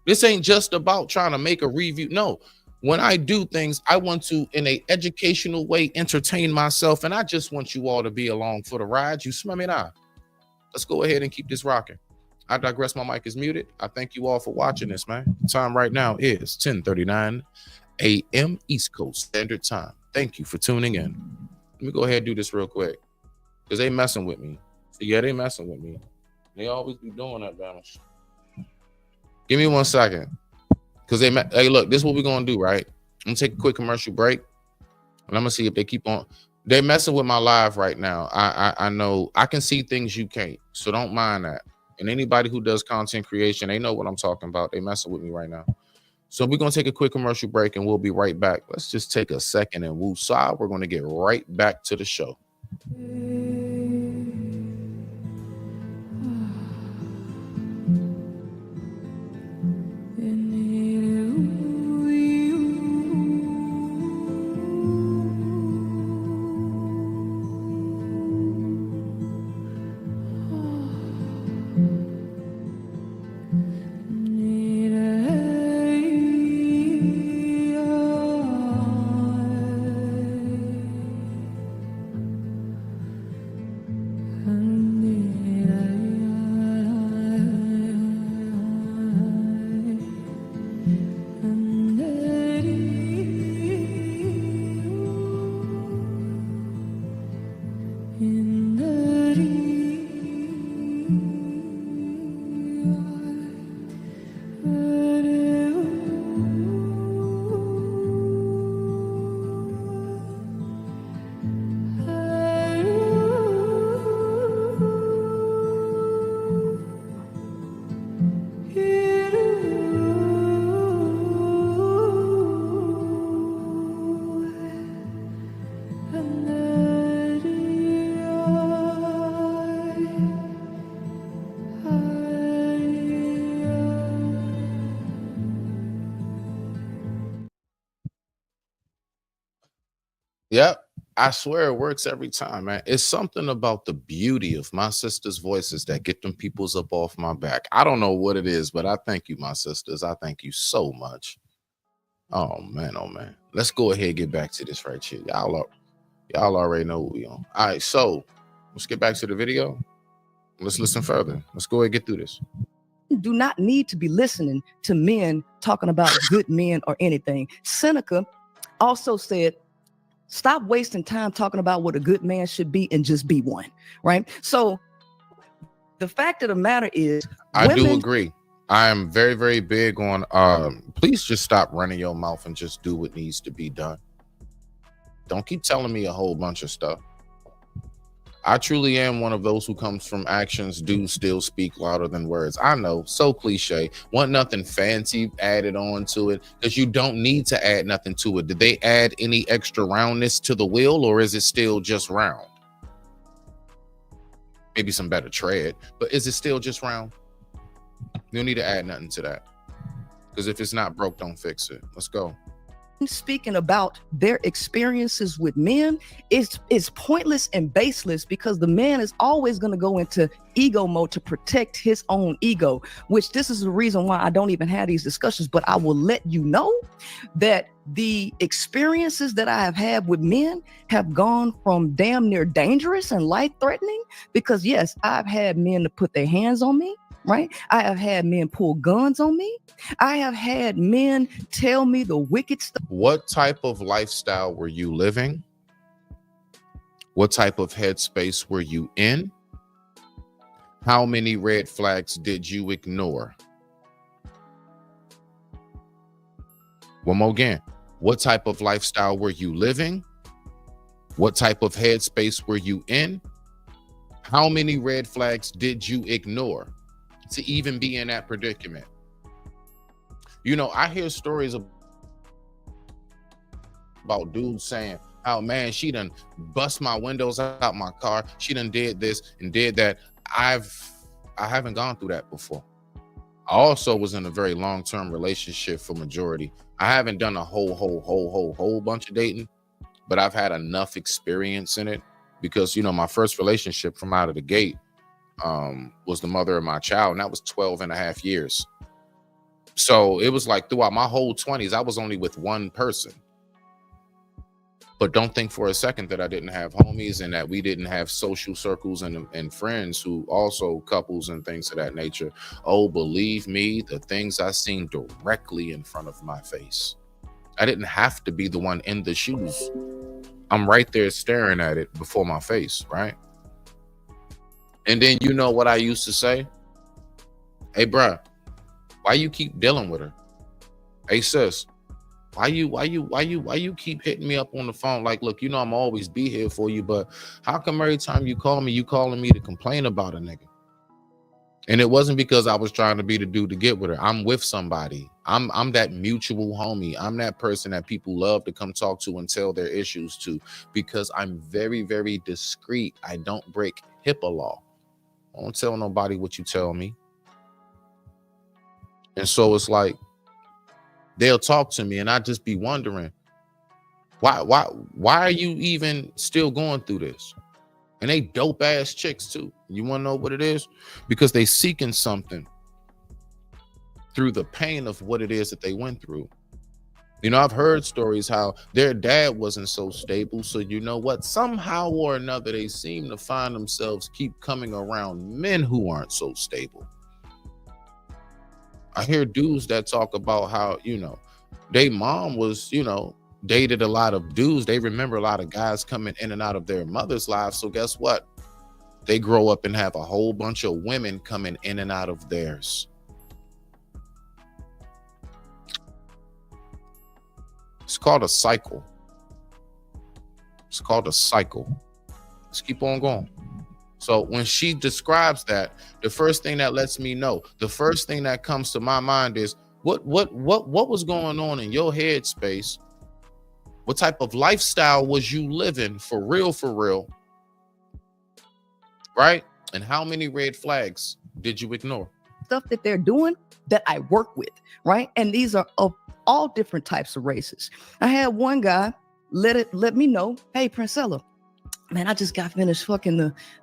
This ain't just about trying to make a review. No, when I do things, I want to, in an educational way, entertain myself. And I just want you all to be along for the ride. You smell me now? Let's go ahead and keep this rocking. I digress. My mic is muted. I thank you all for watching this, man. The time right now is 10:39 a.m. East Coast Standard Time. Thank you for tuning in. Let me go ahead and do this real quick, because they messing with me. So yeah, they messing with me. They always be doing that, damage. Give me 1 second. Because hey, look, this is what we're going to do, right? I'm going to take a quick commercial break, and I'm going to see if they keep on. They're messing with my live right now. I know I can see things you can't, so don't mind that. And anybody who does content creation, they know what I'm talking about. They messing with me right now. So we're going to take a quick commercial break, and we'll be right back. Let's just take a second and woo-saw. We're going to get right back to the show. Yep. I swear it works every time, man. It's something about the beauty of my sister's voices that get them peoples up off my back. I don't know what it is, but I thank you, my sisters. I thank you so much. Oh man. Let's go ahead and get back to this right here. Y'all already know what we on. All right, so let's get back to the video. Let's listen further. Let's go ahead and get through this. Do not need to be listening to men talking about good men or anything. Seneca also said, stop wasting time talking about what a good man should be and just be one, right? So the fact of the matter is, I do agree. I am very, very big on please just stop running your mouth and just do what needs to be done. Don't keep telling me a whole bunch of stuff. I truly am one of those who comes from actions do still speak louder than words. I know, so cliche. Want nothing fancy added on to it because you don't need to add nothing to it. Did they add any extra roundness to the wheel, or is it still just round? Maybe some better tread, but is it still just round? You don't need to add nothing to that, because if it's not broke, don't fix it. Let's go. Speaking about their experiences with men is pointless and baseless, because the man is always going to go into ego mode to protect his own ego, which this is the reason why I don't even have these discussions. But I will let you know that the experiences that I have had with men have gone from damn near dangerous and life-threatening, because yes, I've had men to put their hands on me. Right? I have had men pull guns on me. I have had men tell me the wicked stuff. What type of lifestyle were you living? What type of headspace were you in? How many red flags did you ignore? One more again. What type of lifestyle were you living? What type of headspace were you in? How many red flags did you ignore to even be in that predicament? You know, I hear stories about dudes saying, oh man, she done bust my windows out my car. She done did this and did that. I haven't gone through that before. I also was in a very long-term relationship for majority. I haven't done a whole bunch of dating, but I've had enough experience in it because, you know, my first relationship from out of the gate was the mother of my child, and that was 12 and a half years. So it was like throughout my whole 20s, I was only with one person. But don't think for a second that I didn't have homies and that we didn't have social circles and friends who also couples and things of that nature. Oh, believe me, the things I seen directly in front of my face. I didn't have to be the one in the shoes. I'm right there staring at it before my face, right? And then you know what I used to say? Hey, bruh, why you keep dealing with her? Hey, sis, why you keep hitting me up on the phone? Like, look, you know I'm always be here for you, but how come every time you call me, you calling me to complain about a nigga? And it wasn't because I was trying to be the dude to get with her. I'm with somebody. I'm that mutual homie. I'm that person that people love to come talk to and tell their issues to, because I'm very, very discreet. I don't break HIPAA law. I don't tell nobody what you tell me. And so it's like, they'll talk to me and I just be wondering, why are you even still going through this? And they dope ass chicks too. You want to know what it is? Because they seeking something through the pain of what it is that they went through. You know, I've heard stories how their dad wasn't so stable. So you know what? Somehow or another, they seem to find themselves keep coming around men who aren't so stable. I hear dudes that talk about how, you know, their mom was, you know, dated a lot of dudes. They remember a lot of guys coming in and out of their mother's lives. So guess what? They grow up and have a whole bunch of women coming in and out of theirs. It's called a cycle. It's called a cycle. Let's keep on going. So when she describes that, the first thing that lets me know, the first thing that comes to my mind is what was going on in your head space? What type of lifestyle was you living for real? Right? And how many red flags did you ignore? Stuff that they're doing that I work with, right? And these are of all different types of races. I had one guy let me know. Hey, Princella, man, I just got finished fucking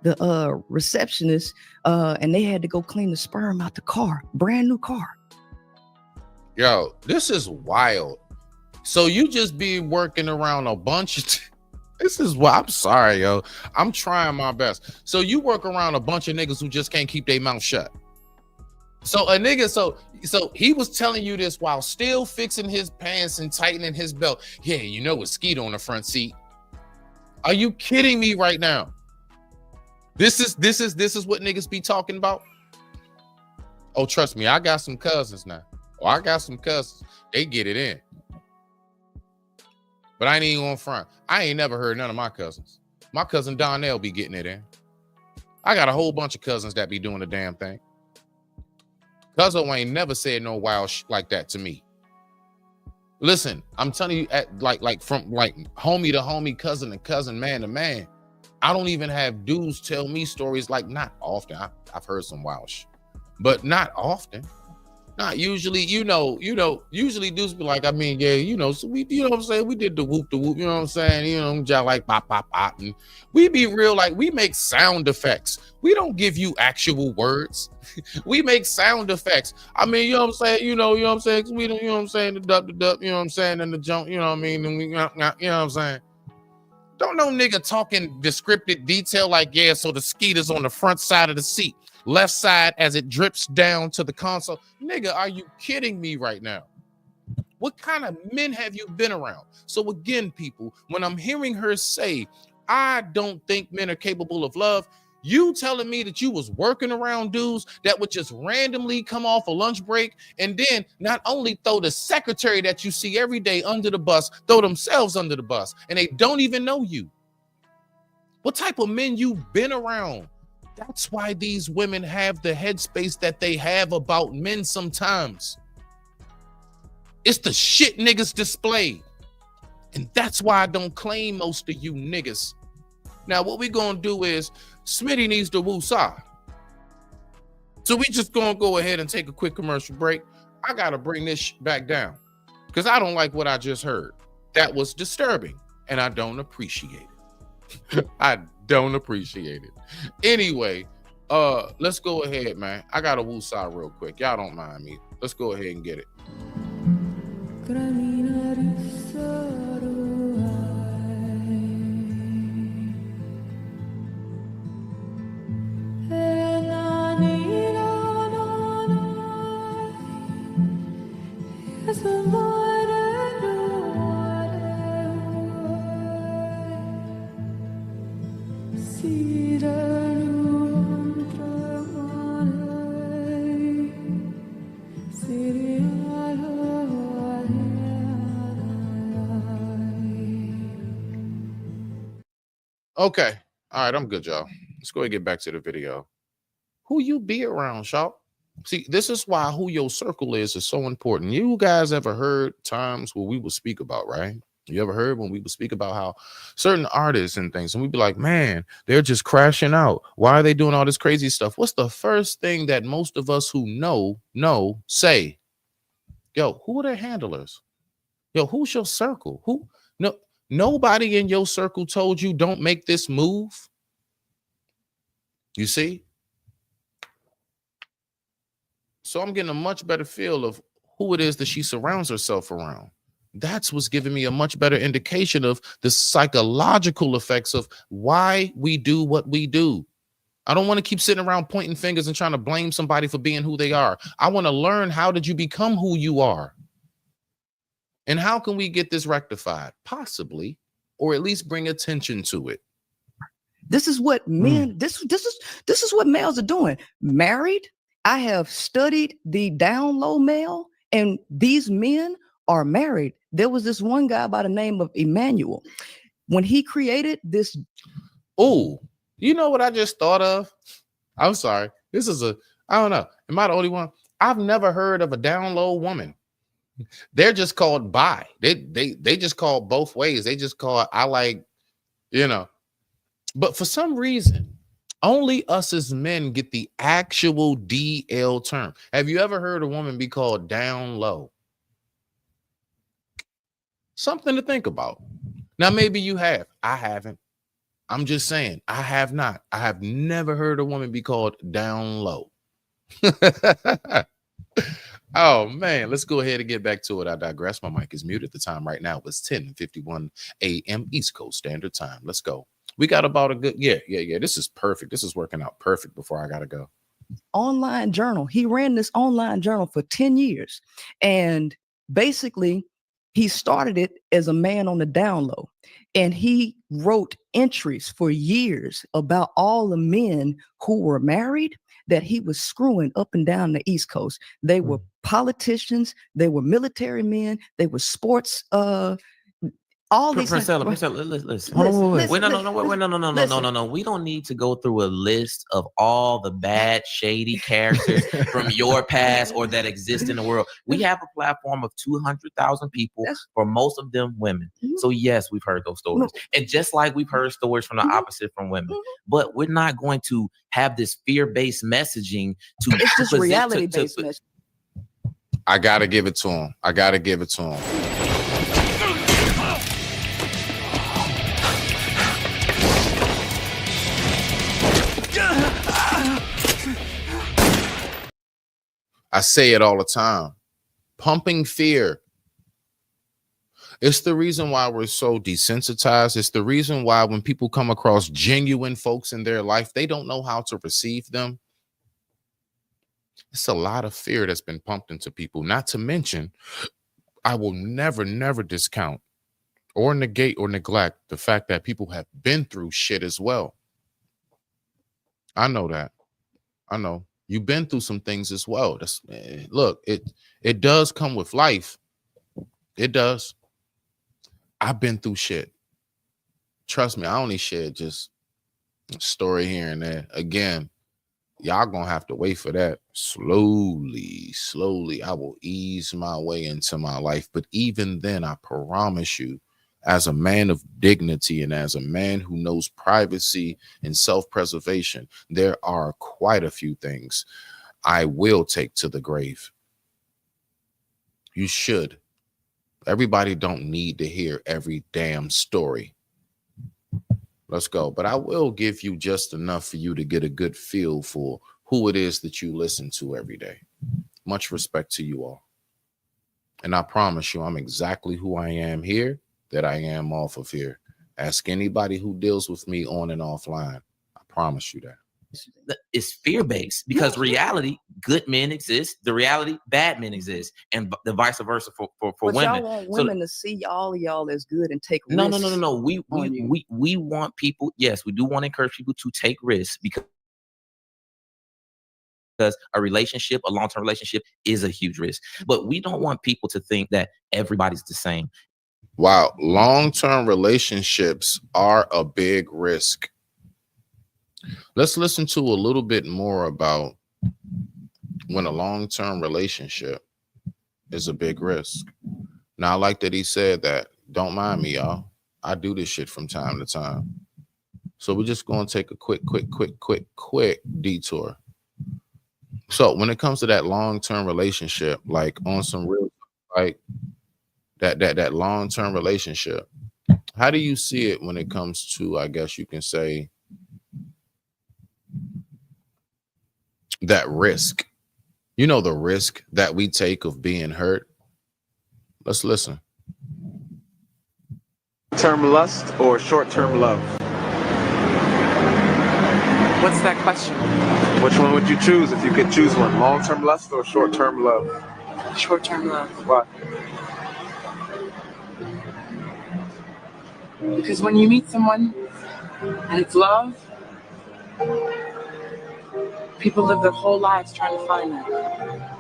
the receptionist, and they had to go clean the sperm out the car, brand new car. Yo, this is wild. So you just be working around a bunch of this is what I'm sorry, yo. I'm trying my best. So you work around a bunch of niggas who just can't keep their mouth shut. So a nigga, so he was telling you this while still fixing his pants and tightening his belt. Yeah, you know, with Skeet on the front seat. Are you kidding me right now? This is what niggas be talking about. Oh, trust me, I got some cousins now. Oh, I got some cousins. They get it in. But I ain't even on front. I ain't never heard none of my cousins. My cousin Donnell be getting it in. I got a whole bunch of cousins that be doing the damn thing. Cousin ain't never said no wild shit like that to me. Listen, I'm telling you, from homie to homie, cousin to cousin, man to man. I don't even have dudes tell me stories like not often. I've heard some wild shit, but not often. Not usually, usually dudes be like, I mean, yeah, so we, you know what I'm saying? We did the whoop, you know what I'm saying? Just like pop, pop, pop. And we be real, like we make sound effects. We don't give you actual words. We make sound effects. I mean, you know what I'm saying? You know what I'm saying? We don't, you know what I'm saying? The dup, you know what I'm saying? And the jump, you know what I mean? And we, you know what I'm saying? Don't no nigga talking descriptive detail like, yeah, so the skeet is on the front side of the seat. Left side as it drips down to the console. Nigga, are you kidding me right now? What kind of men have you been around? So again, people, when I'm hearing her say, I don't think men are capable of love, you telling me that you was working around dudes that would just randomly come off a lunch break and then not only throw the secretary that you see every day under the bus, throw themselves under the bus, and they don't even know you. What type of men you been around? That's why these women have the headspace that they have about men sometimes. It's the shit niggas display. And that's why I don't claim most of you niggas. Now, what we gonna do is, Smitty needs to woosah. So we just gonna go ahead and take a quick commercial break. I gotta bring this back down because I don't like what I just heard. That was disturbing and I don't appreciate it. I don't appreciate it. Anyway, let's go ahead, man. I got a woosah real quick. Y'all don't mind me. Let's go ahead and get it. Okay. All right, I'm good, y'all. Let's go ahead and get back to the video. Who you be around, Shaw? See, this is why who your circle is so important. You guys ever heard times where we would speak about, right? You ever heard when we would speak about how certain artists and things, and we'd be like, man, they're just crashing out. Why are they doing all this crazy stuff? What's the first thing that most of us who know say? Yo, who are their handlers? Yo, who's your circle? Nobody in your circle told you don't make this move. You see? So I'm getting a much better feel of who it is that she surrounds herself around. That's what's giving me a much better indication of the psychological effects of why we do what we do. I don't want to keep sitting around pointing fingers and trying to blame somebody for being who they are. I want to learn, how did you become who you are? And how can we get this rectified? Possibly, or at least bring attention to it. This is what men, this is what males are doing. Married, I have studied the down low male, and these men are married. There was this one guy by the name of Emmanuel. When he created this. Oh, you know what I just thought of? I'm sorry. I don't know. Am I the only one? I've never heard of a down low woman. They're just called bi. They just call both ways. They just call I like, But for some reason, only us as men get the actual DL term. Have you ever heard a woman be called down low? Something to think about. Now, maybe you have. I haven't. I'm just saying, I have not. I have never heard a woman be called down low. Oh, man. Let's go ahead and get back to it. I digress. My mic is muted. The time right now is 10:51 a.m. East Coast Standard Time. Let's go. We got about a good, yeah. This is perfect. This is working out perfect before I got to go. Online journal. He ran this online journal for 10 years. And basically, he started it as a man on the down low. And he wrote entries for years about all the men who were married that he was screwing up and down the East Coast. They were politicians, they were military men, they were sports all these Priscilla, listen. No. We don't need to go through a list of all the bad, shady characters from your past or that exist in the world. We have a platform of 200,000 people, for most of them women. So yes, we've heard those stories. And just like we've heard stories from the opposite from women, but we're not going to have this fear-based messaging to it's just reality-based messaging. I gotta give it to him. I say it all the time. Pumping fear. It's the reason why we're so desensitized. It's the reason why when people come across genuine folks in their life, they don't know how to receive them. It's a lot of fear that's been pumped into people. Not to mention, I will never discount or negate or neglect the fact that people have been through shit as well. I know that. I know. You've been through some things as well. Look, it does come with life. It does. I've been through shit. Trust me, I only share just a story here and there. Again, y'all gonna have to wait for that. Slowly, I will ease my way into my life. But even then, I promise you, as a man of dignity and as a man who knows privacy and self-preservation, there are quite a few things I will take to the grave. You should. Everybody don't need to hear every damn story. Let's go. But I will give you just enough for you to get a good feel for who it is that you listen to every day. Much respect to you all. And I promise you, I'm exactly who I am here, that I am off of here. Ask anybody who deals with me on and offline. I promise you that. It's fear-based because reality, good men exist. The reality, bad men exist, and the vice versa for women. Y'all want women to see all of y'all as good and take risks. No. We want people. Yes, we do want to encourage people to take risks because a relationship, a long-term relationship, is a huge risk. But we don't want people to think that everybody's the same. Wow, long-term relationships are a big risk. Let's listen to a little bit more about when a long-term relationship is a big risk. Now, I like that he said that. Don't mind me, y'all. I do this shit from time to time. So we're just going to take a quick detour. So when it comes to that long-term relationship, like on some real, like that long-term relationship, how do you see it when it comes to, I guess you can say, that risk? You know, the risk that we take of being hurt. Let's listen. Term lust or short-term love? What's that question? Which one would you choose if you could choose one? Long-term lust or short-term love? Short-term love. Why? Because when you meet someone and it's love, people live their whole lives trying to find that.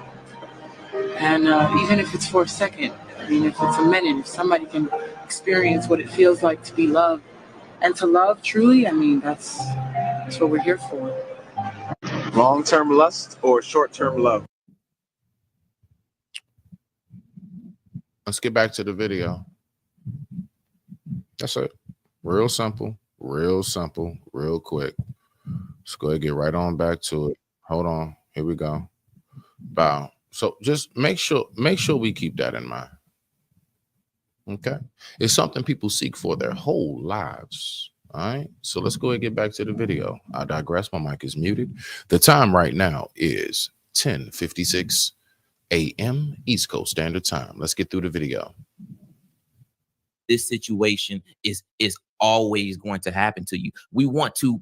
And even if it's for a second, I mean, if it's a minute, if somebody can experience what it feels like to be loved and to love truly, I mean, that's what we're here for. Long-term lust or short-term love? Let's get back to the video. That's it. Real simple, real quick. Let's go ahead and get right on back to it. Hold on. Here we go. Bow. So just make sure we keep that in mind. Okay. It's something people seek for their whole lives. All right. So let's go ahead and get back to the video. I digress. My mic is muted. The time right now is 10:56 a.m. East Coast Standard Time. Let's get through the video. This situation is always going to happen to you. We want to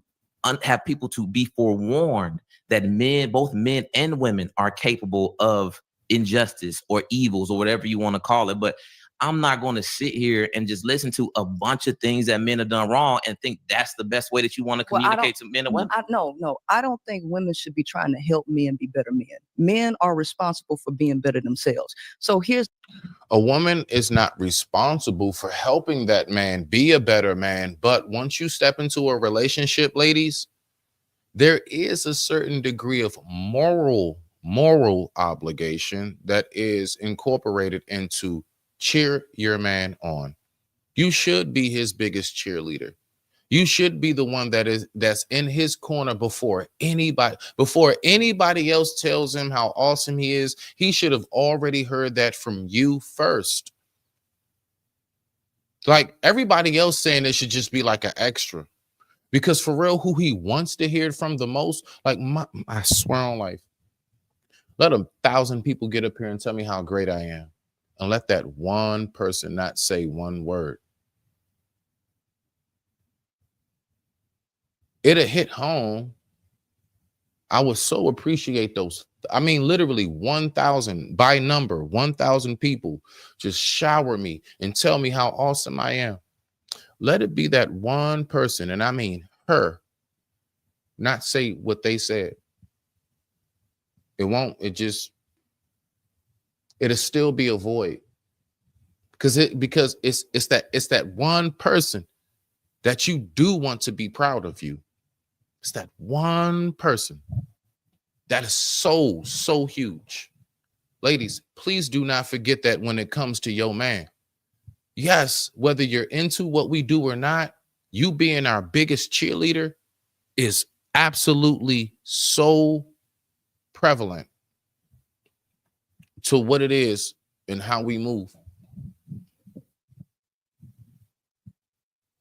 have people to be forewarned that both men and women are capable of injustice or evils or whatever you want to call it. But I'm not going to sit here and just listen to a bunch of things that men have done wrong and think that's the best way that you want to communicate to men and women. No, I don't think women should be trying to help men be better men. Men are responsible for being better themselves. So here's a woman is not responsible for helping that man be a better man. But once you step into a relationship, ladies, there is a certain degree of moral obligation that is incorporated into cheer your man on. You should be his biggest cheerleader. You should be the one that's in his corner before anybody else tells him how awesome he is. He should have already heard that from you first. Like everybody else saying it should just be like an extra. Because for real, who he wants to hear it from the most, like I swear on life, let 1,000 people get up here and tell me how great I am. And let that one person not say one word. It'll hit home. I would so appreciate those. I mean, literally 1,000 by number, 1,000 people just shower me and tell me how awesome I am. Let it be that one person, and I mean her, not say what they said. It won't, it'll still be a void. Because it's that one person that you do want to be proud of you. It's that one person that is so huge. Ladies, please do not forget that when it comes to your man. Yes, whether you're into what we do or not, you being our biggest cheerleader is absolutely so prevalent to what it is and how we move.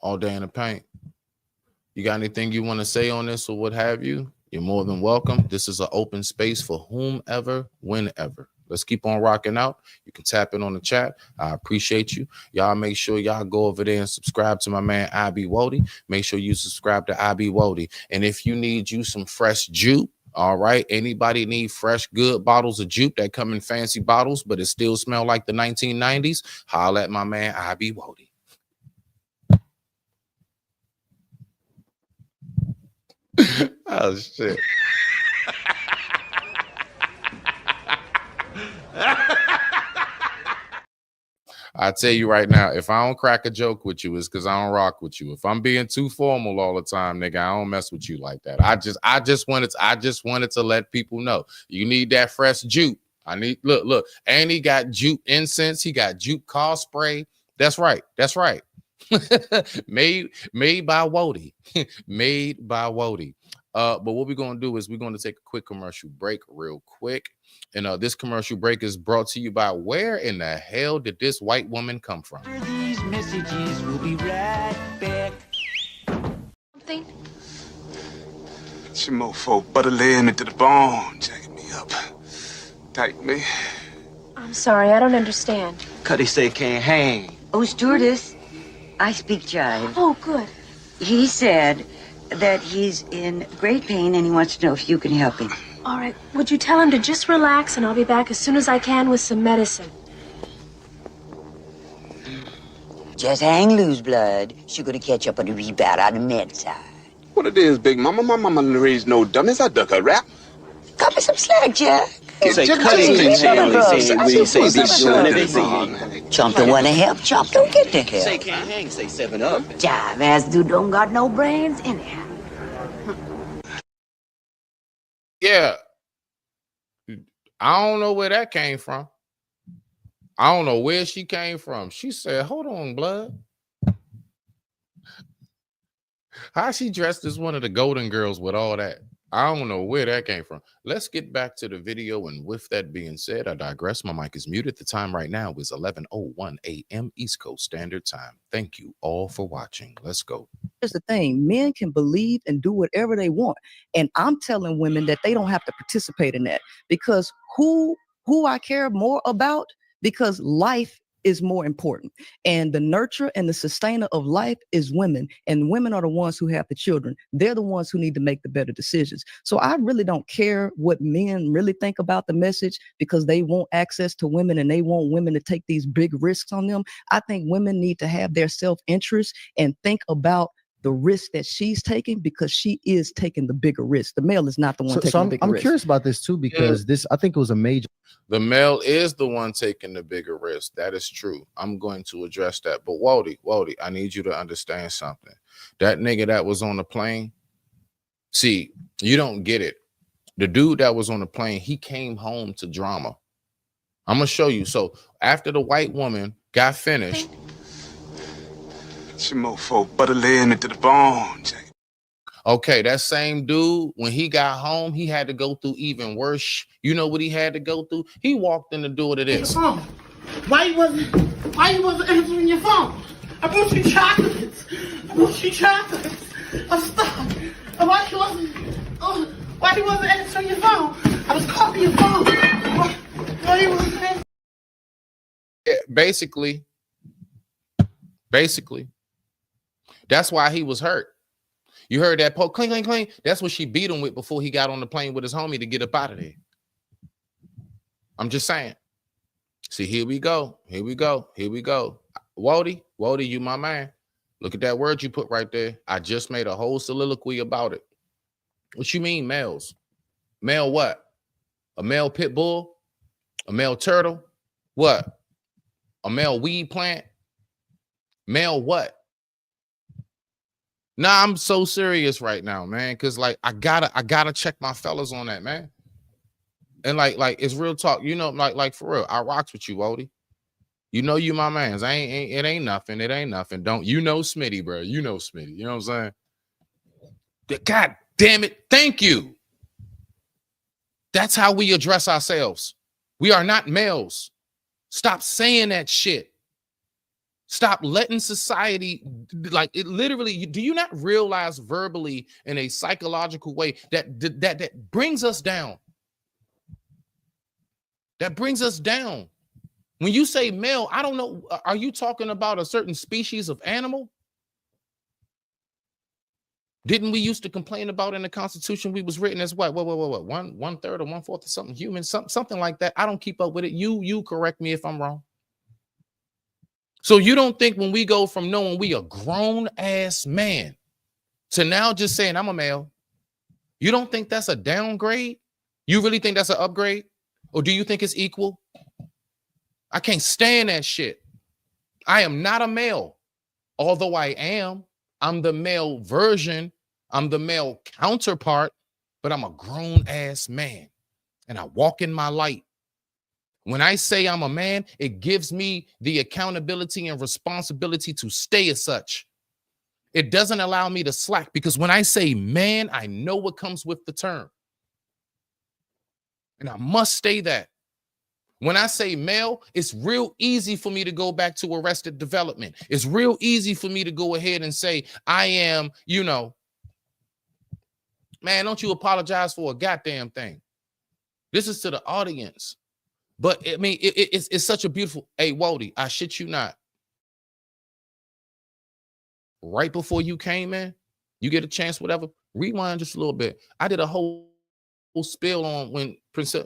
All day in the paint. You got anything you want to say on this or what have you? You're more than welcome. This is an open space for whomever, whenever. Let's keep on rocking out. You can tap in on the chat. I appreciate you. Y'all make sure y'all go over there and subscribe to my man, IB Wody. Make sure you subscribe to IB Wody. And if you need you some fresh juke, all right, anybody need fresh, good bottles of juke that come in fancy bottles, but it still smell like the 1990s, holla at my man, IB Wody. Oh, shit. I tell you right now, if I don't crack a joke with you, it's because I don't rock with you. If I'm being too formal all the time, nigga, I don't mess with you like that. I just wanted to let people know you need that fresh juke. I need look, and he got juke incense, he got juke car spray. That's right. made by Wody. Made by Wody. But what we're gonna do is we're gonna take a quick commercial break real quick. And this commercial break is brought to you by where in the hell did this white woman come from? These messages, we'll be right back. Something? It's your mofo butter laying me to the bone, jacking me up. Tight me. I'm sorry, I don't understand. Cuddy say can't hang. Oh, stewardess, I speak jive. Oh, good. He said that he's in great pain and he wants to know if you can help him. All right, would you tell him to just relax and I'll be back as soon as I can with some medicine. Just hang loose, blood. She's gonna catch up on the rebound on the med side. What it is, Big Mama? My mama raised no dummies. I duck a rap. Cut me some slack, Jack. Say Cuddy say she only say we say be doing everything. Chump don't wanna help, Chump don't get the help. Say can't hang, say 7 Up. Jive ass dude don't got no brains anyhow. Yeah. I don't know where that came from. I don't know where she came from. She said, hold on, blood. How she dressed as one of the Golden Girls with all that? I don't know where that came from. Let's get back to the video. And with that being said, I digress. My mic is muted. The time right now is 11:01 a.m. East Coast Standard Time. Thank you all for watching. Let's go. Here's the thing. Men can believe and do whatever they want. And I'm telling women that they don't have to participate in that, because who I care more about, because life is more important, and the nurture and the sustainer of life is women, and women are the ones who have the children. They're the ones who need to make the better decisions. So I really don't care what men really think about the message, because they want access to women and they want women to take these big risks on them. I think women need to have their self-interest and think about the risk that she's taking, because she is taking the bigger risk. The male is not the one taking the bigger risk. I'm curious about this too, because this, I think it was a major. The male is the one taking the bigger risk. That is true. I'm going to address that. But Wody, I need you to understand something. That nigga that was on the plane, see, you don't get it. The dude that was on the plane, he came home to drama. I'm going to show you. So after the white woman got finished, Some mofo butter laying into the bone, Jack. okay, that same dude, when he got home, he had to go through even worse. You know what he had to go through? He walked in the door to this. Why you wasn't answering your phone? I brought you chocolates. Stop. Why you wasn't answering your phone? I was calling your phone. Why you wasn't answering? Yeah, basically, that's why he was hurt. You heard that poke, cling, cling, cling. That's what she beat him with before he got on the plane with his homie to get up out of there. I'm just saying. See, here we go. Wody, you my man. Look at that word you put right there. I just made a whole soliloquy about it. What you mean, males? Male what? A male pit bull? A male turtle? What? A male weed plant? Male what? Nah, I'm so serious right now, man. Cause like I gotta check my fellas on that, man. And like it's real talk, you know, like for real. I rocks with you, Wody. You know you my mans. It ain't nothing. Don't you know Smitty, bro? You know Smitty. You know what I'm saying? God damn it. Thank you. That's how we address ourselves. We are not males. Stop saying that shit. Stop letting society, like it literally, do you not realize verbally in a psychological way that brings us down? That brings us down. When you say male, I don't know, are you talking about a certain species of animal? Didn't we used to complain about in the Constitution we was written as what? One third or 1/4 or something human, something like that. I don't keep up with it. You correct me if I'm wrong. So you don't think when we go from knowing we a grown ass man to now just saying I'm a male, you don't think that's a downgrade? You really think that's an upgrade? Or do you think it's equal? I can't stand that shit. I am not a male, although I'm the male version. I'm the male counterpart, but I'm a grown ass man and I walk in my light. When I say I'm a man, it gives me the accountability and responsibility to stay as such. It doesn't allow me to slack, because when I say man, I know what comes with the term. And I must stay that. When I say male, it's real easy for me to go back to Arrested Development. It's real easy for me to go ahead and say, I am, you know, man, don't you apologize for a goddamn thing. This is to the audience. But I mean, it's such a beautiful, hey, Wody, I shit you not. Right before you came in, you get a chance, whatever, rewind just a little bit. I did a whole spill on when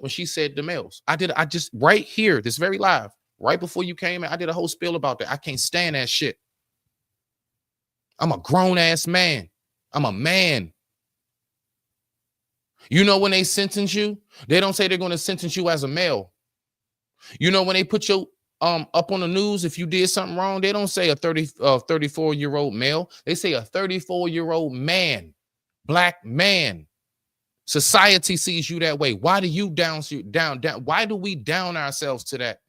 she said the males. I just right here, this very live, right before you came in, I did a whole spill about that. I can't stand that shit. I'm a grown ass man. I'm a man. You know, when they sentence you, they don't say they're going to sentence you as a male. You know, when they put you up on the news, if you did something wrong, they don't say a 34-year-old male. They say a 34-year-old man, black man. Society sees you that way. Why do you down? Why do we down ourselves to that?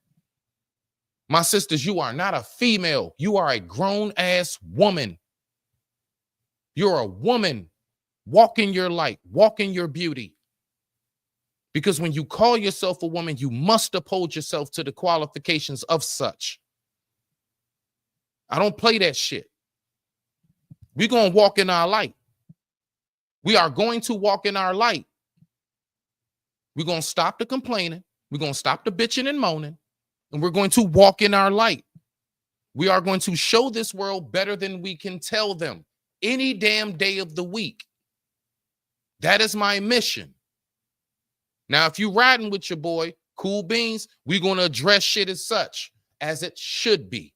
My sisters, you are not a female. You are a grown ass woman. You're a woman. Walk in your light, walk in your beauty. Because when you call yourself a woman, you must uphold yourself to the qualifications of such. I don't play that shit. We're going to walk in our light. We are going to walk in our light. We're going to stop the complaining. We're going to stop the bitching and moaning. And we're going to walk in our light. We are going to show this world better than we can tell them any damn day of the week. That is my mission. Now, if you riding with your boy, Cool Beans, we're going to address shit as such, as it should be.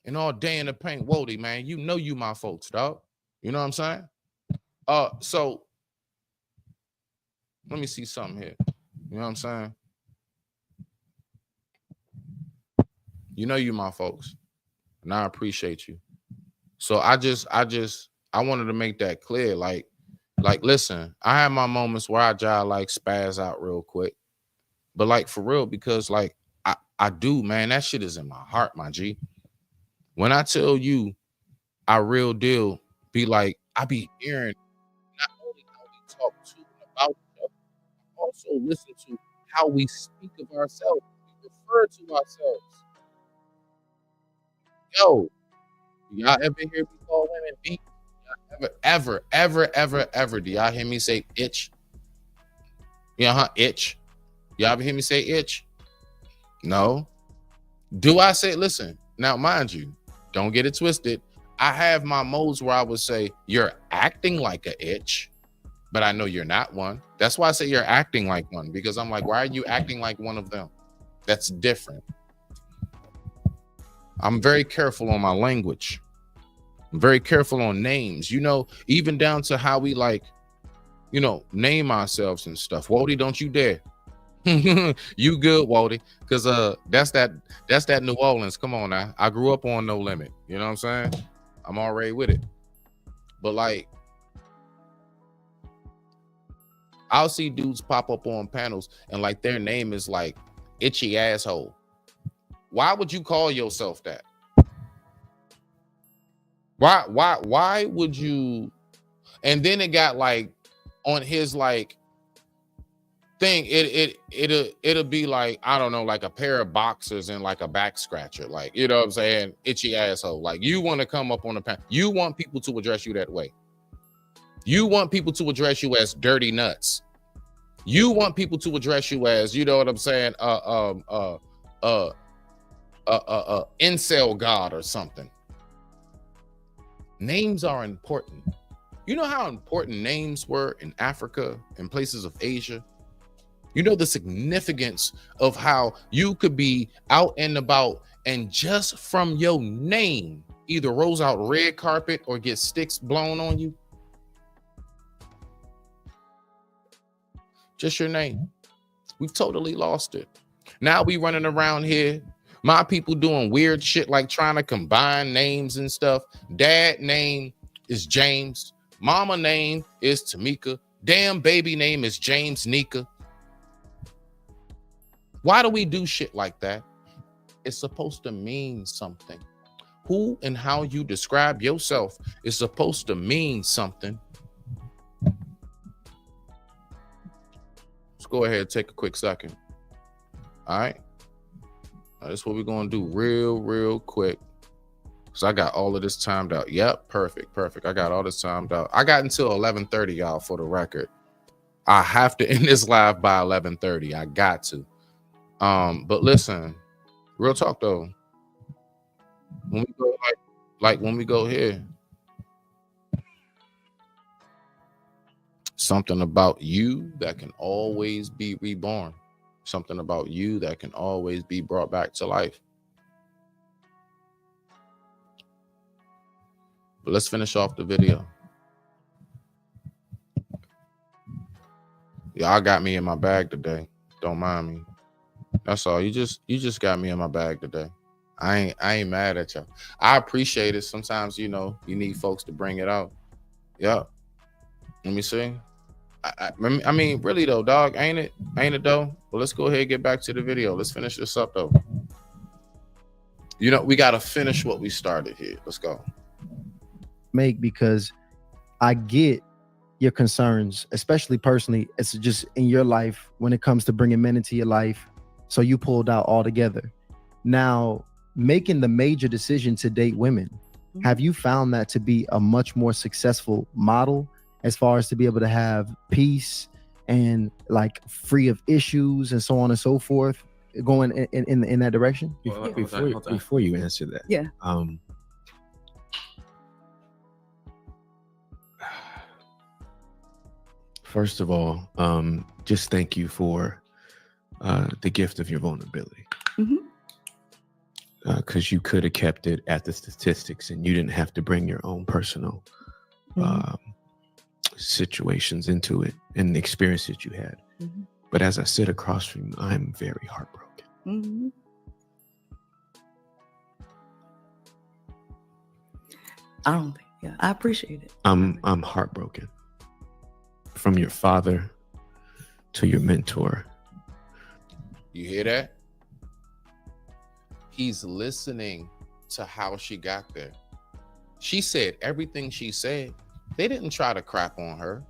And all day in the paint, Wody, man, you know you my folks, dog. You know what I'm saying? So let me see something here. You know what I'm saying? You know you my folks, and I appreciate you. So I wanted to make that clear. Like, listen, I have my moments where I just like spaz out real quick, but like for real, because like I do, man, that shit is in my heart, my G. When I tell you, I real deal be like, I be hearing not only how we talk to and about each other, also listen to how we speak of ourselves, we refer to ourselves. Yo, y'all ever hear me call women beat? Ever, do y'all hear me say itch? Yeah, itch. Y'all ever hear me say itch? No. Do I say, listen, now mind you, don't get it twisted. I have my modes where I would say, you're acting like a itch, but I know you're not one. That's why I say you're acting like one, because I'm like, why are you acting like one of them? That's different. I'm very careful on my language. I'm very careful on names, you know, even down to how we like, you know, name ourselves and stuff. Wody, don't you dare. You good, Wody, because that's that New Orleans. Come on now. I grew up on No Limit. You know what I'm saying? I'm already with it. But like, I'll see dudes pop up on panels and like their name is like Itchy Asshole. Why would you call yourself that? Why would you? And then it got like on his like thing, it'll be like, I don't know, like a pair of boxers and like a back scratcher, like, you know what I'm saying? Itchy asshole. Like, you want to come up on the panel, you want people to address you that way. You want people to address you as dirty nuts. You want people to address you as, you know what I'm saying, incel god or something. Names are important. You know how important names were in Africa and places of Asia? You know the significance of how you could be out and about and just from your name either rolls out red carpet or get sticks blown on you. Just your name. We've totally lost it. Now we running around here, my people doing weird shit like trying to combine names and stuff. Dad name is James. Mama name is Tamika. Damn baby name is James Nika. Why do we do shit like that? It's supposed to mean something. Who and how you describe yourself is supposed to mean something. Let's go ahead and take a quick second. All right. That's what we're going to do real quick. Because I got all of this timed out. Yep, perfect. I got all this timed out. I got until 11:30, y'all, for the record. I have to end this live by 11:30. I got to. But listen, real talk though. When we go like when we go here, something about you that can always be reborn. Something about you that can always be brought back to life. But let's finish off the video. Y'all got me in my bag today. Don't mind me. That's all. You just got me in my bag today. I ain't mad at y'all. I appreciate it. Sometimes, you know, you need folks to bring it out. Yeah. Let me see. I mean, really though, dog, ain't it though? Well, let's go ahead and get back to the video. Let's finish this up though. You know, we got to finish what we started here. Let's go. Make, because I get your concerns, especially personally. It's just in your life when it comes to bringing men into your life. So you pulled out altogether. Now, making the major decision to date women, have you found that to be a much more successful model as far as to be able to have peace and like free of issues and so on and so forth, going in that direction? Before you answer that, yeah. First of all, just thank you for the gift of your vulnerability. Because you could have kept it at the statistics and you didn't have to bring your own personal situations into it and the experience that you had. But as I sit across from you, I'm very heartbroken. I don't think, yeah, I appreciate it. I'm heartbroken. From your father to your mentor. You hear that? He's listening to how she got there. She said everything she said. They didn't try to crap on her.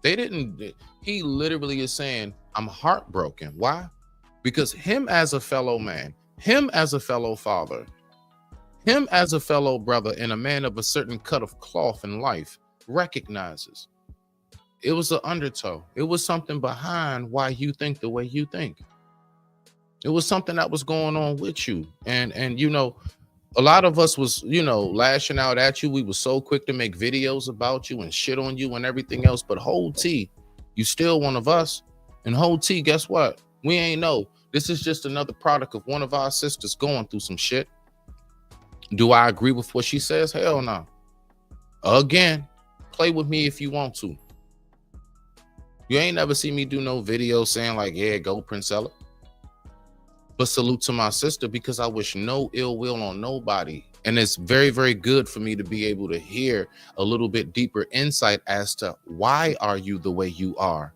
They didn't. He literally is saying, I'm heartbroken. Why? Because him as a fellow man, him as a fellow father, him as a fellow brother, and a man of a certain cut of cloth in life recognizes it was an undertow. It was something behind why you think the way you think. It was something that was going on with you. And you know, a lot of us was, you know, lashing out at you. We were so quick to make videos about you and shit on you and everything else. But whole T, you still one of us. And whole T, guess what? We ain't know. This is just another product of one of our sisters going through some shit. Do I agree with what she says? Hell no. Again, play with me if you want to. You ain't never see me do no video saying like, yeah, go Princella. But salute to my sister, because I wish no ill will on nobody. And it's very, very good for me to be able to hear a little bit deeper insight as to why are you the way you are.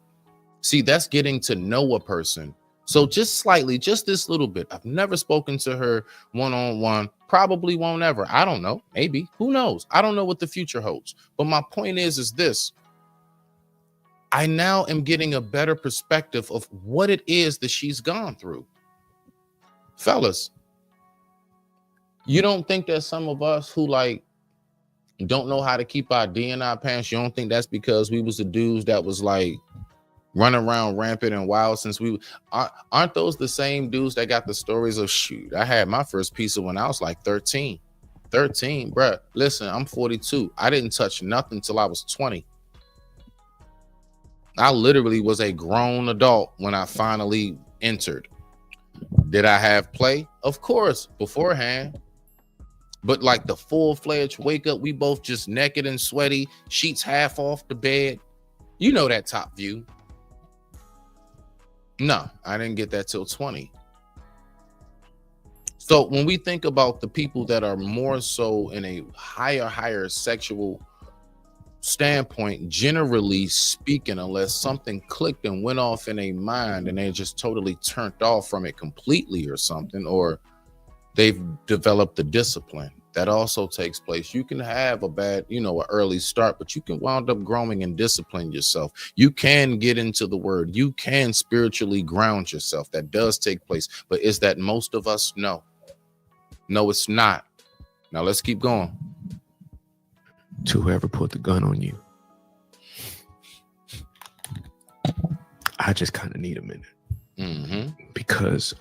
See, that's getting to know a person. So just slightly, just this little bit. I've never spoken to her one-on-one, probably won't ever. I don't know, maybe, who knows? I don't know what the future holds. But my point is this. I now am getting a better perspective of what it is that she's gone through. Fellas, you don't think that some of us who like don't know how to keep our D in our pants, you don't think that's because we was the dudes that was like running around rampant and wild since we aren't those the same dudes that got the stories of shoot? I had my first pizza when I was like 13, bruh. Listen, I'm 42. I didn't touch nothing till I was 20. I literally was a grown adult when I finally entered. Did I have play? Of course, beforehand. But like the full-fledged wake up, we both just naked and sweaty, sheets half off the bed. You know that top view. No, I didn't get that till 20. So when we think about the people that are more so in a higher sexual standpoint, generally speaking, unless something clicked and went off in a mind and they just totally turned off from it completely or something, or they've developed the discipline that also takes place. You can have a bad, you know, an early start, but you can wind up growing and discipline yourself. You can get into the word. You can spiritually ground yourself. That does take place. But is that most of us? No, it's not. Now let's keep going. To whoever put the gun on you, I just kind of need a minute. Because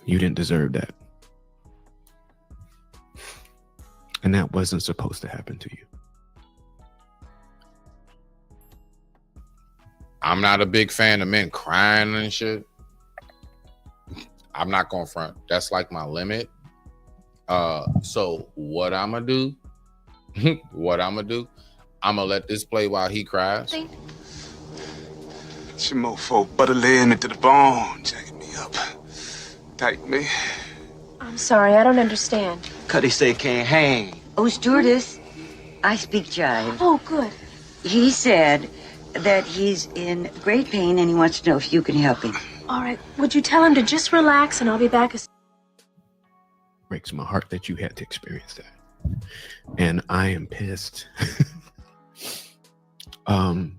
you didn't deserve that. And that wasn't supposed to happen to you. I'm not a big fan of men crying and shit. I'm not gonna front. That's like my limit. So what I'm gonna do, I'm gonna let this play while he cries. It's your mofo butter laying into the bone, jacking me up. Tight me. I'm sorry, I don't understand. Cuddy say can't hang. Oh, stewardess, I speak jive. Oh, good. He said that he's in great pain and he wants to know if you can help him. All right, would you tell him to just relax and I'll be back as... Breaks my heart that you had to experience that. and I am pissed. And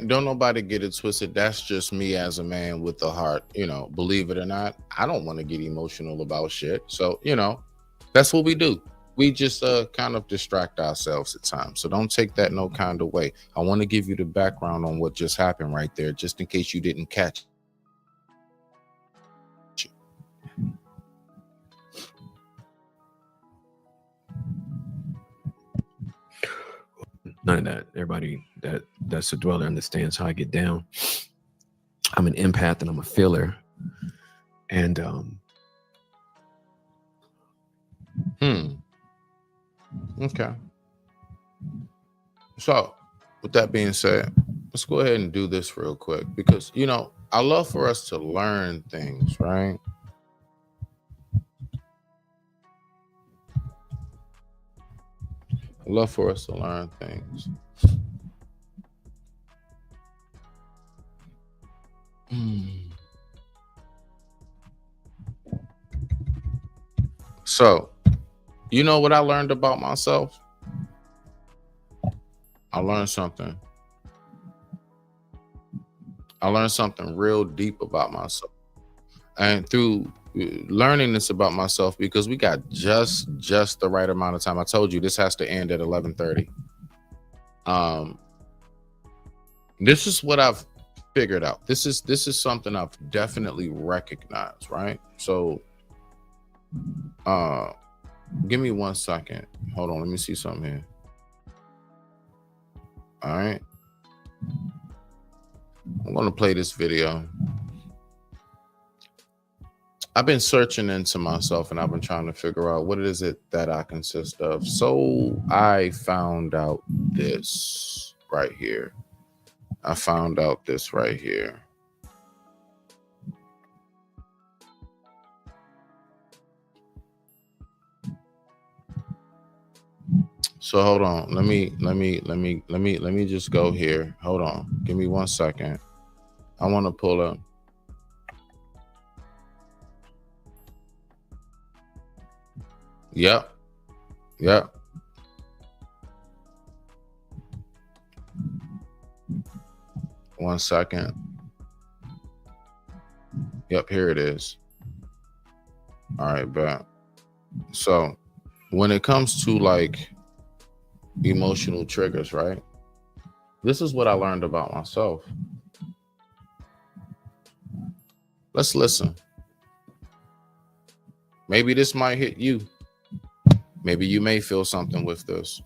don't nobody get it twisted. That's just me as a man with a heart. You know, believe it or not, I don't want to get emotional about shit. So, you know, that's what we do. We just kind of distract ourselves at times. So don't take that no kind of way. I want to give you the background on what just happened right there, just in case you didn't catch it. None of that. Everybody that's a dweller understands how I get down. I'm an empath and I'm a feeler. And Okay. So with that being said, let's go ahead and do this real quick, because, you know, I love for us to learn things, right? I love for us to learn things. So, you know what I learned about myself? I learned something. I learned something real deep about myself. And through learning this about myself, because we got just the right amount of time. I told you this has to end at 11:30. This is what I've figured out. This is something I've definitely recognized, right? So give me 1 second. Hold on, let me see something here. All right. I'm going to play this video. I've been searching into myself and I've been trying to figure out what is it that I consist of. So I found out this right here. So hold on. Let me just go here. Hold on. Give me 1 second. I want to pull up. Yep. 1 second. Yep, here it is. All right, bet. So when it comes to like emotional triggers, right? This is what I learned about myself. Let's listen. Maybe this might hit you. Maybe you may feel something with this.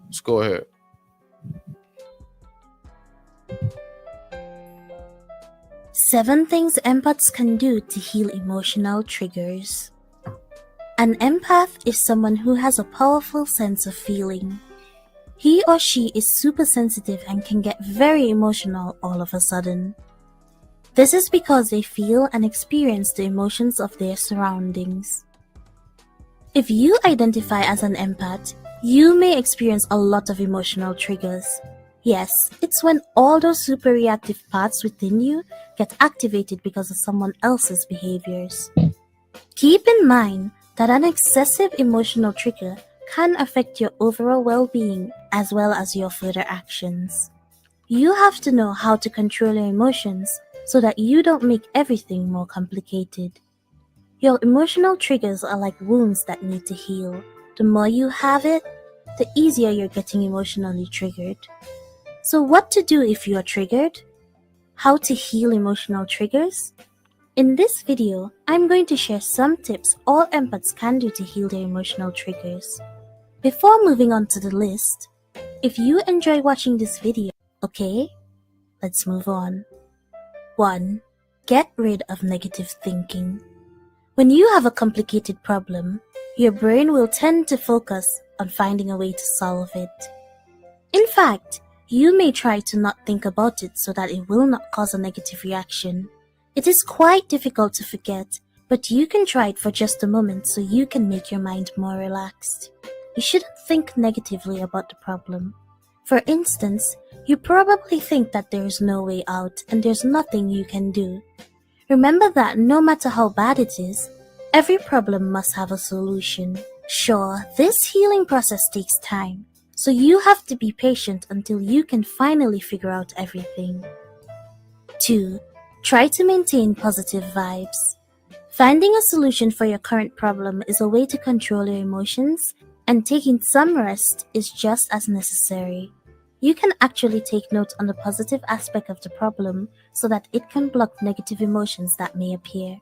Let's go ahead. Seven things empaths can do to heal emotional triggers. An empath is someone who has a powerful sense of feeling. He or she is super sensitive and can get very emotional all of a sudden. This is because they feel and experience the emotions of their surroundings. If you identify as an empath, you may experience a lot of emotional triggers. Yes, it's when all those super reactive parts within you get activated because of someone else's behaviors. Keep in mind that an excessive emotional trigger can affect your overall well-being as well as your further actions. You have to know how to control your emotions so that you don't make everything more complicated. Your emotional triggers are like wounds that need to heal. The more you have it, the easier you're getting emotionally triggered. So what to do if you are triggered? How to heal emotional triggers? In this video, I'm going to share some tips all empaths can do to heal their emotional triggers. Before moving on to the list, if you enjoy watching this video, okay, let's move on. 1. Get rid of negative thinking. When you have a complicated problem, your brain will tend to focus on finding a way to solve it. In fact, you may try to not think about it so that it will not cause a negative reaction. It is quite difficult to forget, but you can try it for just a moment so you can make your mind more relaxed. You shouldn't think negatively about the problem. For instance, you probably think that there's no way out and there's nothing you can do. Remember that no matter how bad it is, every problem must have a solution. Sure, this healing process takes time, so you have to be patient until you can finally figure out everything. 2. Try to maintain positive vibes. Finding a solution for your current problem is a way to control your emotions, and taking some rest is just as necessary. You can actually take note on the positive aspect of the problem so that it can block negative emotions that may appear.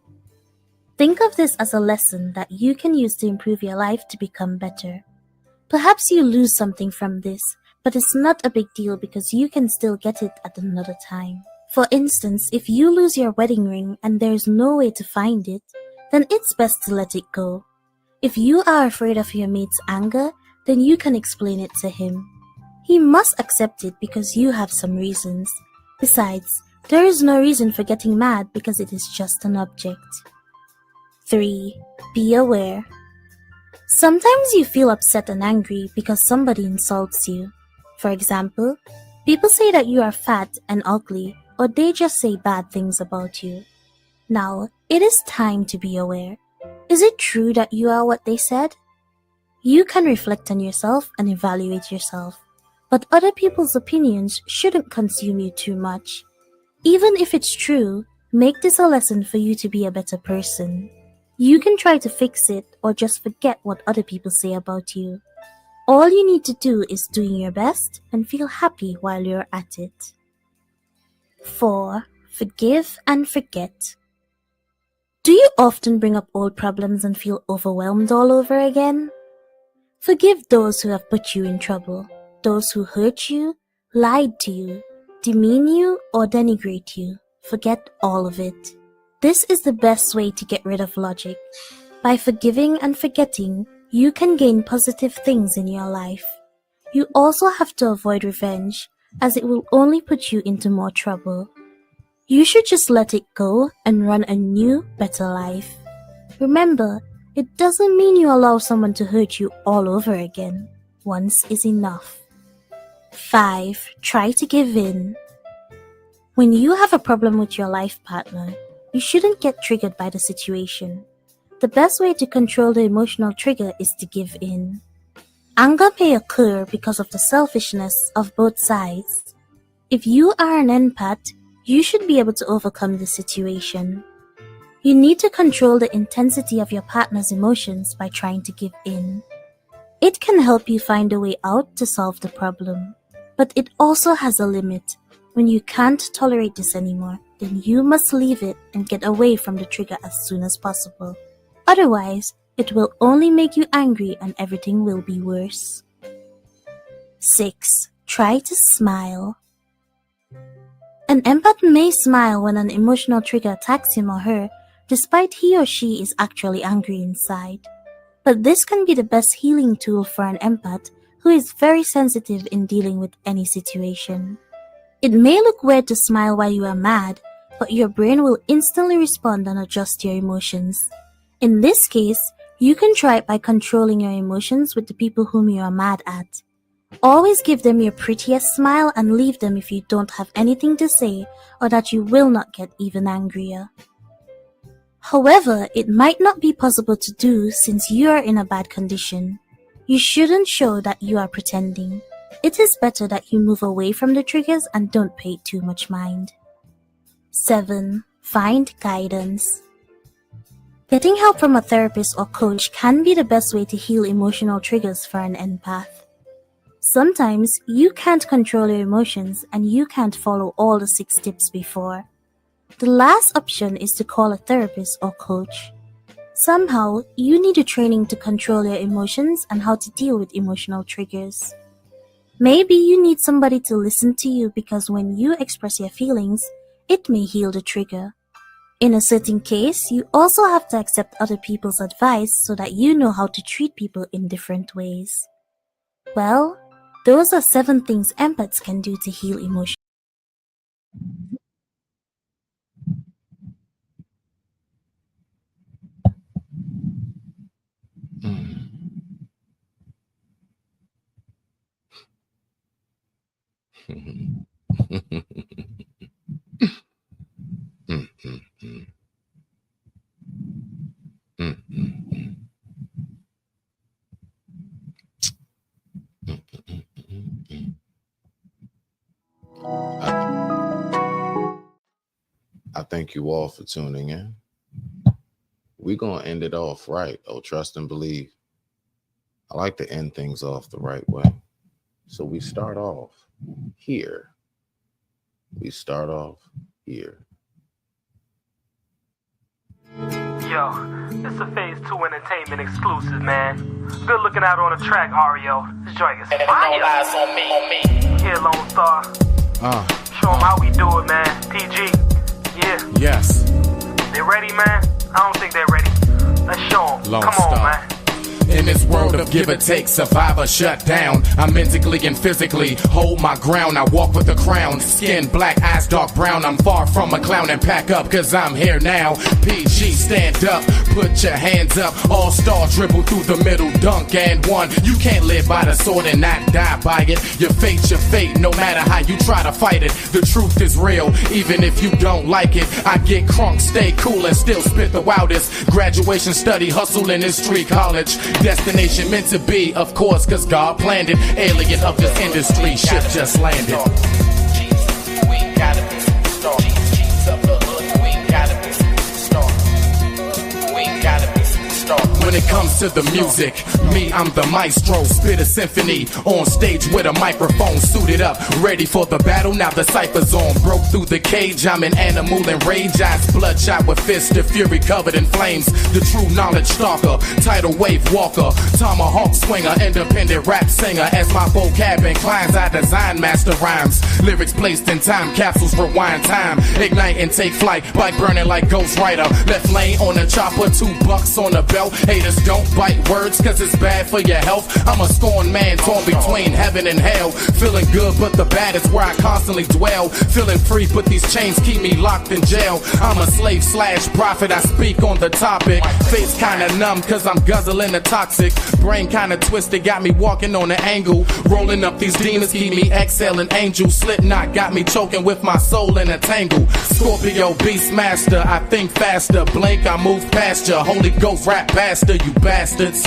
Think of this as a lesson that you can use to improve your life to become better. Perhaps you lose something from this, but it's not a big deal because you can still get it at another time. For instance, if you lose your wedding ring and there's no way to find it, then it's best to let it go. If you are afraid of your mate's anger, then you can explain it to him. He must accept it because you have some reasons. Besides, there is no reason for getting mad because it is just an object. 3. Be aware. Sometimes you feel upset and angry because somebody insults you. For example, people say that you are fat and ugly, or they just say bad things about you. Now, it is time to be aware. Is it true that you are what they said? You can reflect on yourself and evaluate yourself, but other people's opinions shouldn't consume you too much. Even if it's true, make this a lesson for you to be a better person. You can try to fix it or just forget what other people say about you. All you need to do is doing your best and feel happy while you're at it. 4. Forgive and forget. Do you often bring up old problems and feel overwhelmed all over again? Forgive those who have put you in trouble, those who hurt you, lied to you, demean you, or denigrate you. Forget all of it. This is the best way to get rid of logic. By forgiving and forgetting, you can gain positive things in your life. You also have to avoid revenge, as it will only put you into more trouble. You should just let it go and run a new, better life. Remember, it doesn't mean you allow someone to hurt you all over again. Once is enough. 5. Try to give in. When you have a problem with your life partner, you shouldn't get triggered by the situation. The best way to control the emotional trigger is to give in. Anger may occur because of the selfishness of both sides. If you are an empath, you should be able to overcome the situation. You need to control the intensity of your partner's emotions by trying to give in. It can help you find a way out to solve the problem, but it also has a limit. When you can't tolerate this anymore, then you must leave it and get away from the trigger as soon as possible. Otherwise, it will only make you angry and everything will be worse. 6. Try to smile. An empath may smile when an emotional trigger attacks him or her, despite he or she is actually angry inside. But this can be the best healing tool for an empath who is very sensitive in dealing with any situation. It may look weird to smile while you are mad, but your brain will instantly respond and adjust your emotions. In this case, you can try it by controlling your emotions with the people whom you are mad at. Always give them your prettiest smile and leave them if you don't have anything to say or that you will not get even angrier. However, it might not be possible to do since you are in a bad condition. You shouldn't show that you are pretending. It is better that you move away from the triggers and don't pay too much mind. 7. Find guidance. Getting help from a therapist or coach can be the best way to heal emotional triggers for an empath. Sometimes you can't control your emotions and you can't follow all the 6 tips before. The last option is to call a therapist or coach. Somehow, you need a training to control your emotions and how to deal with emotional triggers. Maybe you need somebody to listen to you because when you express your feelings, it may heal the trigger. In a certain case, you also have to accept other people's advice so that you know how to treat people in different ways. Well, those are 7 things empaths can do to heal emotions. I thank you all for tuning in. We're going to end it off right. Oh, trust and believe. I like to end things off the right way. So we start off here. We start off here. Yo, it's a Phase 2 Entertainment exclusive, man. Good looking out on the track, Ario. This joint is fire. On me. Here, Lone Star. Show them how we do it, man. PG. Yeah. Yes. They ready, man? I don't think they're ready. Let's show them. Come on, man. In this world of give or take, survivor shut down. I mentally and physically hold my ground. I walk with a crown, skin black, eyes dark brown. I'm far from a clown and pack up, cause I'm here now. PG, stand up, put your hands up. All-star dribble through the middle, dunk and one. You can't live by the sword and not die by it. Your fate, no matter how you try to fight it. The truth is real, even if you don't like it. I get crunk, stay cool and still spit the wildest. Graduation, study, hustle in this street college. Destination meant to be, of course, cause God planned it. Alien of this industry, ship just landed. We gotta be strong. Cheats up the hood, we gotta be strong. We gotta be strong. When it comes to the music, me, I'm the maestro. Spit a symphony on stage with a microphone, suited up, ready for the battle. Now the cypher's on. Broke through the cage, I'm an animal in rage. Eyes bloodshot with fists of fury covered in flames. The true knowledge stalker, tidal wave walker, tomahawk swinger, independent rap singer. As my vocab inclines, I design master rhymes. Lyrics placed in time capsules, rewind time. Ignite and take flight, bike burning like Ghost Rider. Left lane on a chopper, $2 on the belt. Haters don't bite words cause it's bad for your health. I'm a scorned man torn between heaven and hell. Feeling good but the bad is where I constantly dwell. Feeling free but these chains keep me locked in jail. I'm a slave / prophet, I speak on the topic. Face kinda numb cause I'm guzzling the toxic. Brain kinda twisted, got me walking on an angle. Rolling up these demons, keep me exhaling angel. Slipknot got me choking with my soul in a tangle. Scorpio Beastmaster, I think faster. Blink, I move past ya. Holy Ghost rap bastard, you bastards.